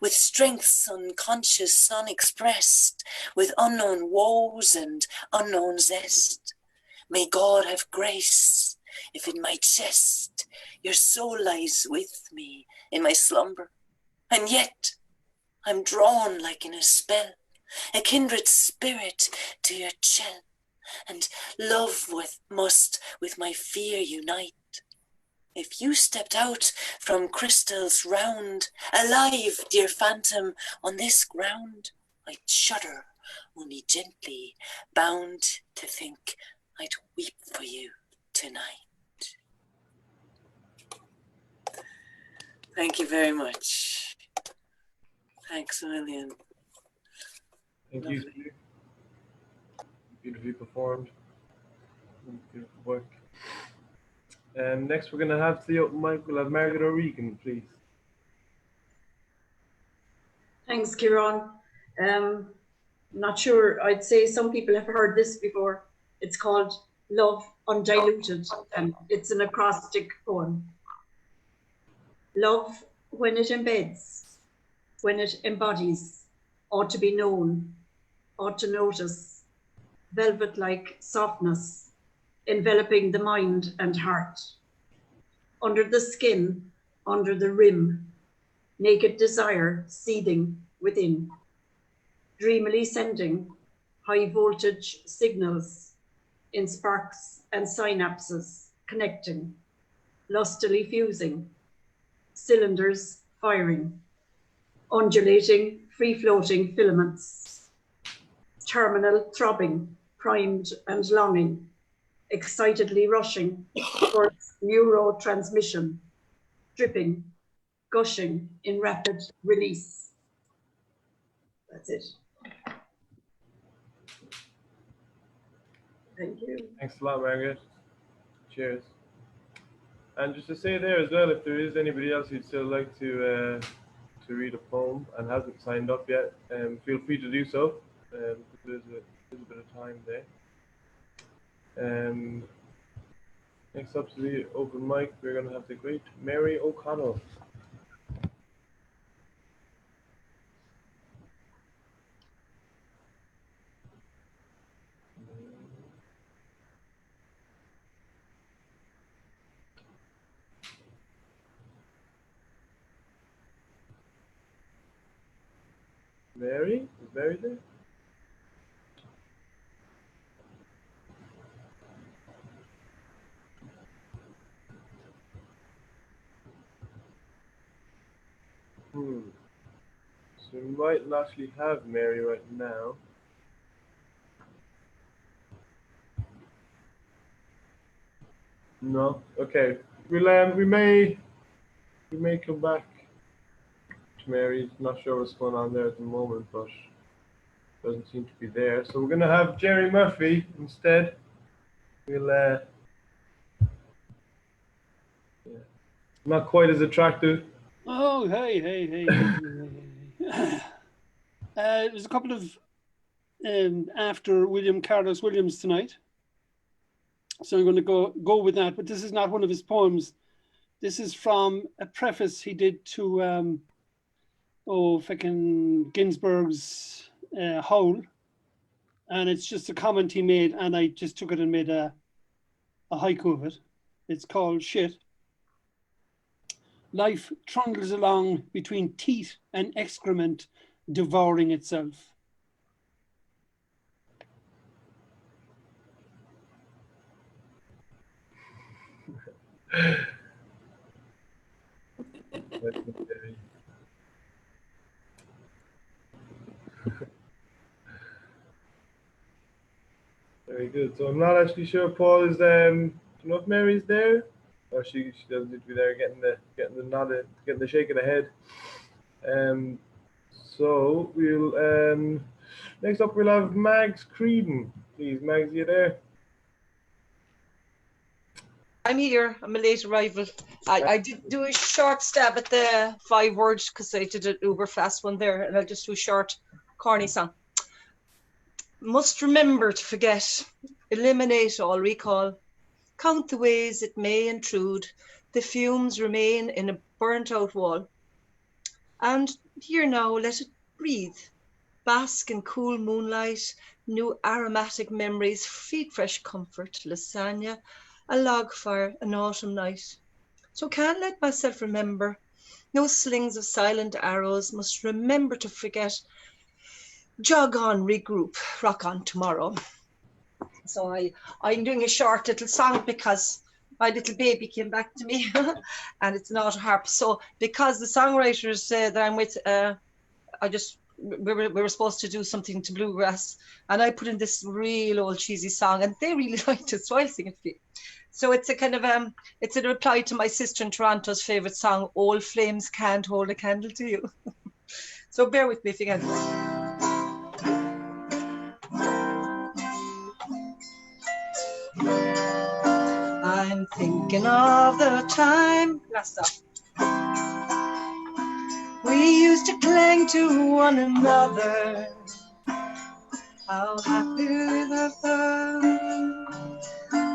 with strengths unconscious, unexpressed, with unknown woes and unknown zest. May God have grace, if in my chest your soul lies with me in my slumber. And yet I'm drawn like in a spell, a kindred spirit to your shell, and love must with my fear unite. If you stepped out from crystals round, alive, dear phantom, on this ground, I'd shudder, only gently, bound to think I'd weep for you tonight. Thank you very much. Thanks a million. Thank you. Beautifully performed. Beautiful work. Next, we're going to have the open mic. We'll have Margaret O'Regan, please. Thanks, Kieran. Not sure. I'd say some people have heard this before. It's called Love Undiluted, and it's an acrostic poem. Love, when it embeds, when it embodies, ought to be known, ought to notice, velvet-like softness, enveloping the mind and heart. Under the skin, under the rim, naked desire seething within, dreamily sending high voltage signals in sparks and synapses connecting, lustily fusing, cylinders firing, undulating, free-floating filaments, terminal throbbing, primed and longing, excitedly rushing towards neurotransmission, dripping, gushing in rapid release. That's it. Thank you. Thanks a lot, Margaret. Cheers. And just to say there as well, if there is anybody else who'd still like to read a poem and hasn't signed up yet, feel free to do so. There's a bit of time there. Next up to the open mic, we're going to have the great Mary O'Connell. Mary? Is Mary there? So we might not actually have Mary right now. No? Okay. We may come back to Mary. Not sure what's going on there at the moment, but doesn't seem to be there. So we're gonna have Jerry Murphy instead. We'll Not quite as attractive. Oh, hey. There's a couple of after William Carlos Williams tonight. So I'm going to go with that, but this is not one of his poems. This is from a preface he did to Ginsberg's Howl. And it's just a comment he made, and I just took it and made a haiku of it. It's called Shit. Life trundles along between teat and excrement, devouring itself. Very good. So I'm not actually sure Paul is. Do you know if Mary's there? Or she doesn't need to be there, getting the nod, getting the shake of the head. So we'll next up we'll have Mags Creedon. Please, Mags, you there? I'm here. I'm a late arrival. I did do a short stab at the 5 words because I did an uber fast one there, and I'll just do a short, corny song. Must remember to forget, eliminate all recall, count the ways it may intrude, the fumes remain in a burnt out wall. And here now, let it breathe, bask in cool moonlight, new aromatic memories, feed fresh comfort, lasagna, a log fire, an autumn night. So can't let myself remember, no slings of silent arrows, must remember to forget, jog on, regroup, rock on tomorrow. So I'm doing a short little song because my little baby came back to me and it's an auto harp. So because the songwriters that I'm with, we were supposed to do something to bluegrass, and I put in this real old cheesy song and they really liked it, so I'll sing it for you. So it's a kind of it's a reply to my sister in Toronto's favorite song, Old Flames Can't Hold a Candle to You. So bear with me if you can. I'm thinking of the time, last up, we used to cling to one another, how happy we were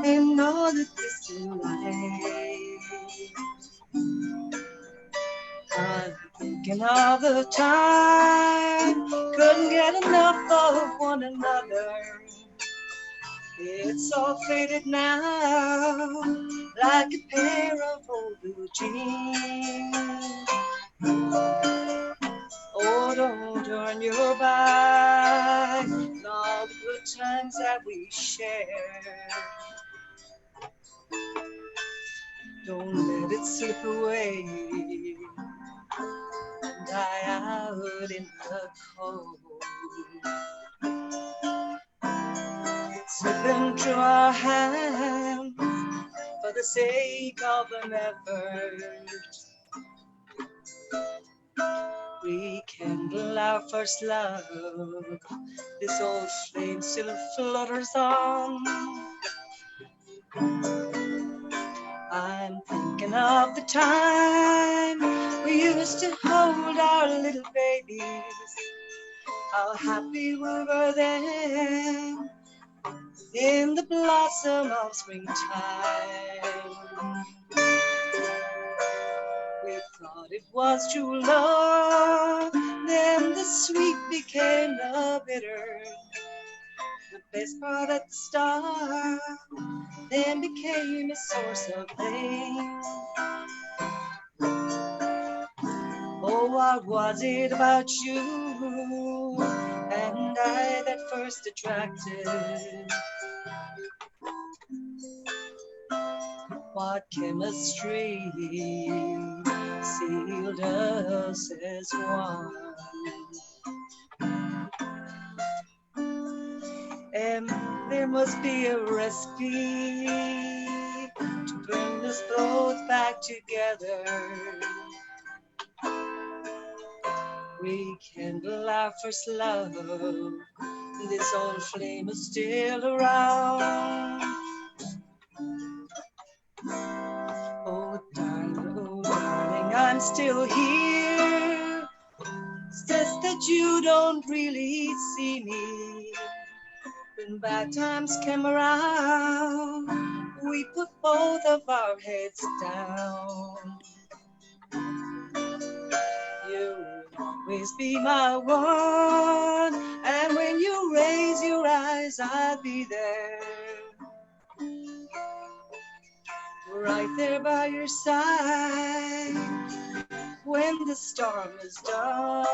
in all the distant light. I'm thinking of the time, couldn't get enough of one another. It's all faded now, like a pair of old blue jeans. Oh, don't turn your back on all the good times that we shared. Don't let it slip away and die out in the cold. Slipping through our hands for the sake of an effort. Rekindle our first love. This old flame still flutters on. I'm thinking of the time we used to hold our little babies. How happy we were then, in the blossom of springtime. We thought it was true love, then the sweet became the bitter. The best part at the start, then became a source of pain. Oh, what was it about you and I that first attracted? What chemistry sealed us as one? And there must be a recipe to bring us both back together. Rekindle our first love. This old flame is still around. Oh, darling, oh, still here. It's just that you don't really see me. When bad times come around, we put both of our heads down. You'll always be my one, and when you raise your eyes, I'll be there. Right there by your side when the storm is done.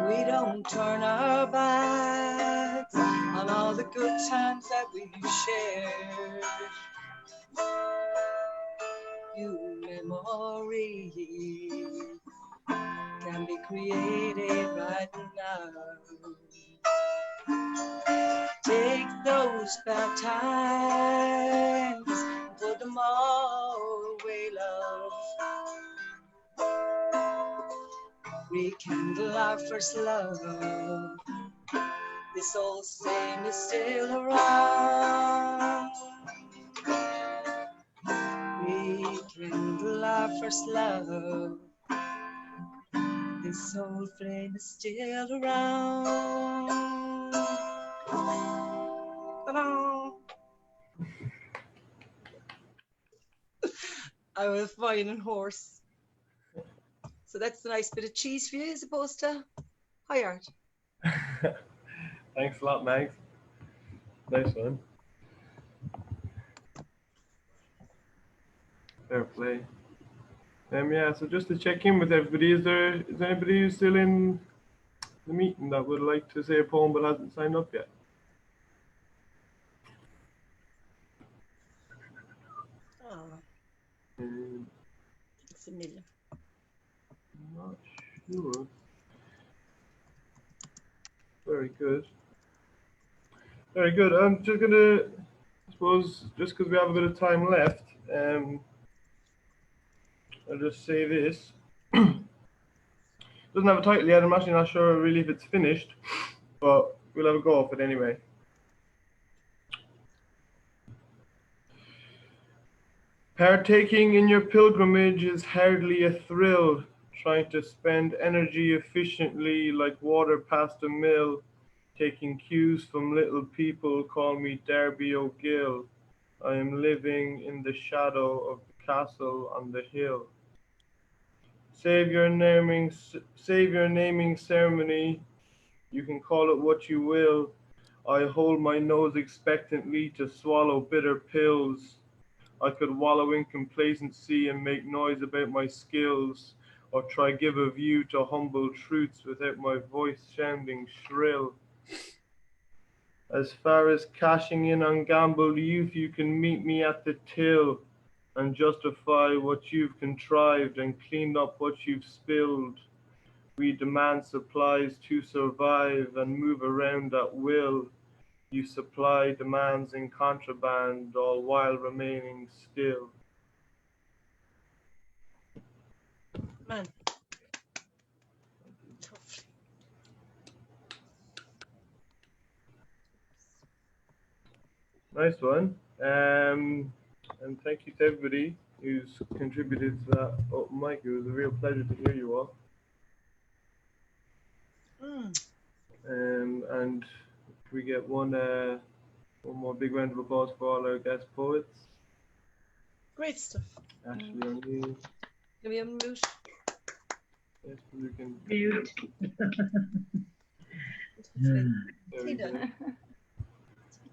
We don't turn our backs on all the good times that we've shared. New memories can be created right now. Take those bad times, put them all away, love. Rekindle our first love. This old flame is still around. Rekindle our first love. This old flame is still around. Ta-da! I was fine and hoarse. So that's a nice bit of cheese for you as opposed to high art. Thanks a lot, Mags. Nice one. Fair play. Yeah, so just to check in with everybody, is there anybody who's still in the meeting that would like to say a poem but hasn't signed up yet? Oh, it's a million. I'm not sure. Very good. Very good. I'm just gonna, I suppose, just because we have a bit of time left, I'll just say this. Doesn't have a title yet. I'm actually not sure really if it's finished, but we'll have a go of it anyway. Partaking in your pilgrimage is hardly a thrill, trying to spend energy efficiently like water past a mill. Taking cues from little people, call me Darby O'Gill. I am living in the shadow of the castle on the hill. Save your naming ceremony. You can call it what you will. I hold my nose expectantly to swallow bitter pills. I could wallow in complacency and make noise about my skills, or try give a view to humble truths without my voice sounding shrill. As far as cashing in on gambled youth, you can meet me at the till and justify what you've contrived and clean up what you've spilled. We demand supplies to survive and move around at will. You supply demands in contraband, all while remaining still. Man. Nice one. And thank you to everybody who's contributed to that open mic. It was a real pleasure to hear you all. And we get one more big round of applause for all our guest poets. Great stuff. Ashley O'Neill. Can we unmute? Yes, we can. Mute.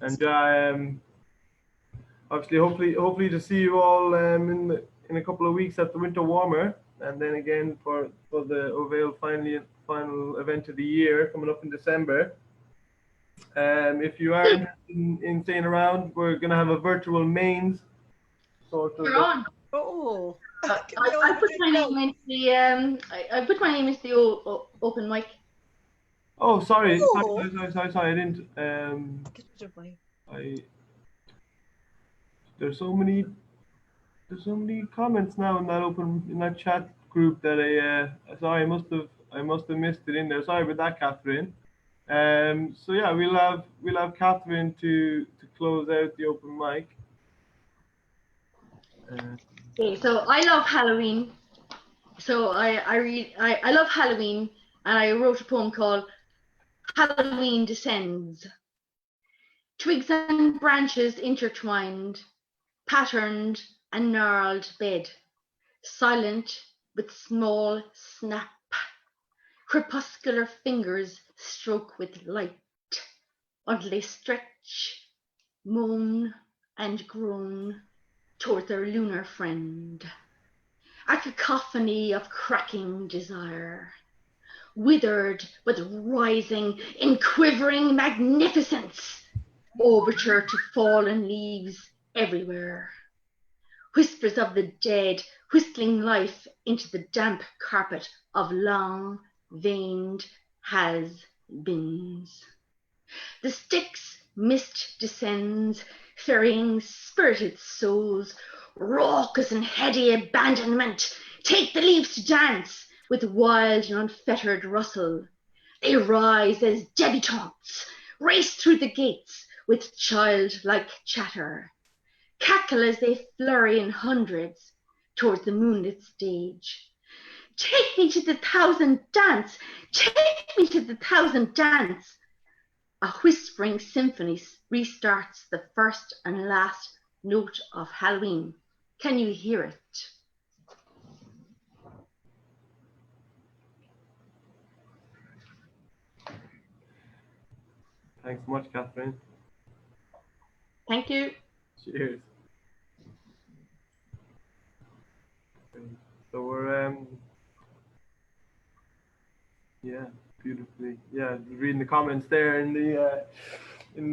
And obviously, hopefully to see you all in a couple of weeks at the Winter Warmer, and then again for the Ovale final event of the year coming up in December. If you are interested in staying around, we're gonna have a virtual mains sort of. Oh. I put my name into the I put my name into the open mic. Oh, sorry. Oh. Sorry. I didn't. There's so many comments now in that chat group that sorry, I must have missed it in there. Sorry about that, Catherine. So yeah, we'll have Catherine to close out the open mic. Okay, so I love Halloween. So I love Halloween, and I wrote a poem called Halloween Descends. Twigs and branches intertwined, patterned and gnarled bed, silent with small snap. Crepuscular fingers stroke with light until they stretch, moan and groan toward their lunar friend. A cacophony of cracking desire, withered but rising in quivering magnificence, overture to fallen leaves everywhere. Whispers of the dead whistling life into the damp carpet of long veined has-beens. The Styx mist descends, ferrying spirited souls, raucous and heady abandonment. Take the leaves to dance with wild and unfettered rustle. They rise as debutantes, race through the gates with childlike chatter, cackle as they flurry in hundreds towards the moonlit stage. Take me to the thousand dance, take me to the thousand dance. A whispering symphony restarts the first and last note of Halloween. Can you hear it? Thanks so much, Catherine. Thank you. Cheers. So we're yeah, beautifully. Yeah, reading the comments there in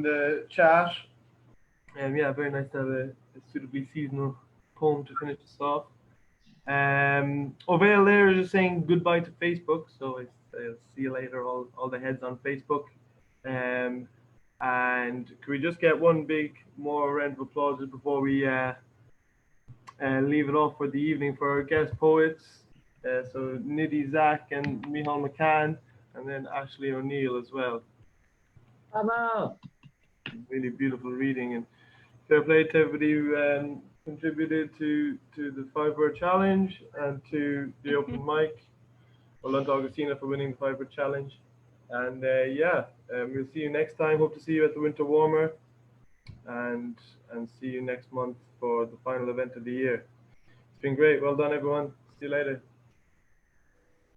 the chat. Yeah, very nice to have a suitably seasonal poem to finish us off. Ovale there is just saying goodbye to Facebook, so I'll see you later, all the heads on Facebook. And can we just get one big more round of applause before we leave it off for the evening for our guest poets. So Nidhi, Zach, and Mícheál McCann, and then Ashley O'Neill as well. Bravo! Really beautiful reading, and fair play to everybody who contributed to the 5-word challenge and to the open mic. Well done to Augustina for winning the 5-word challenge. And we'll see you next time. Hope to see you at the Winter Warmer, and see you next month for the final event of the year. It's been great. Well done, everyone. See you later.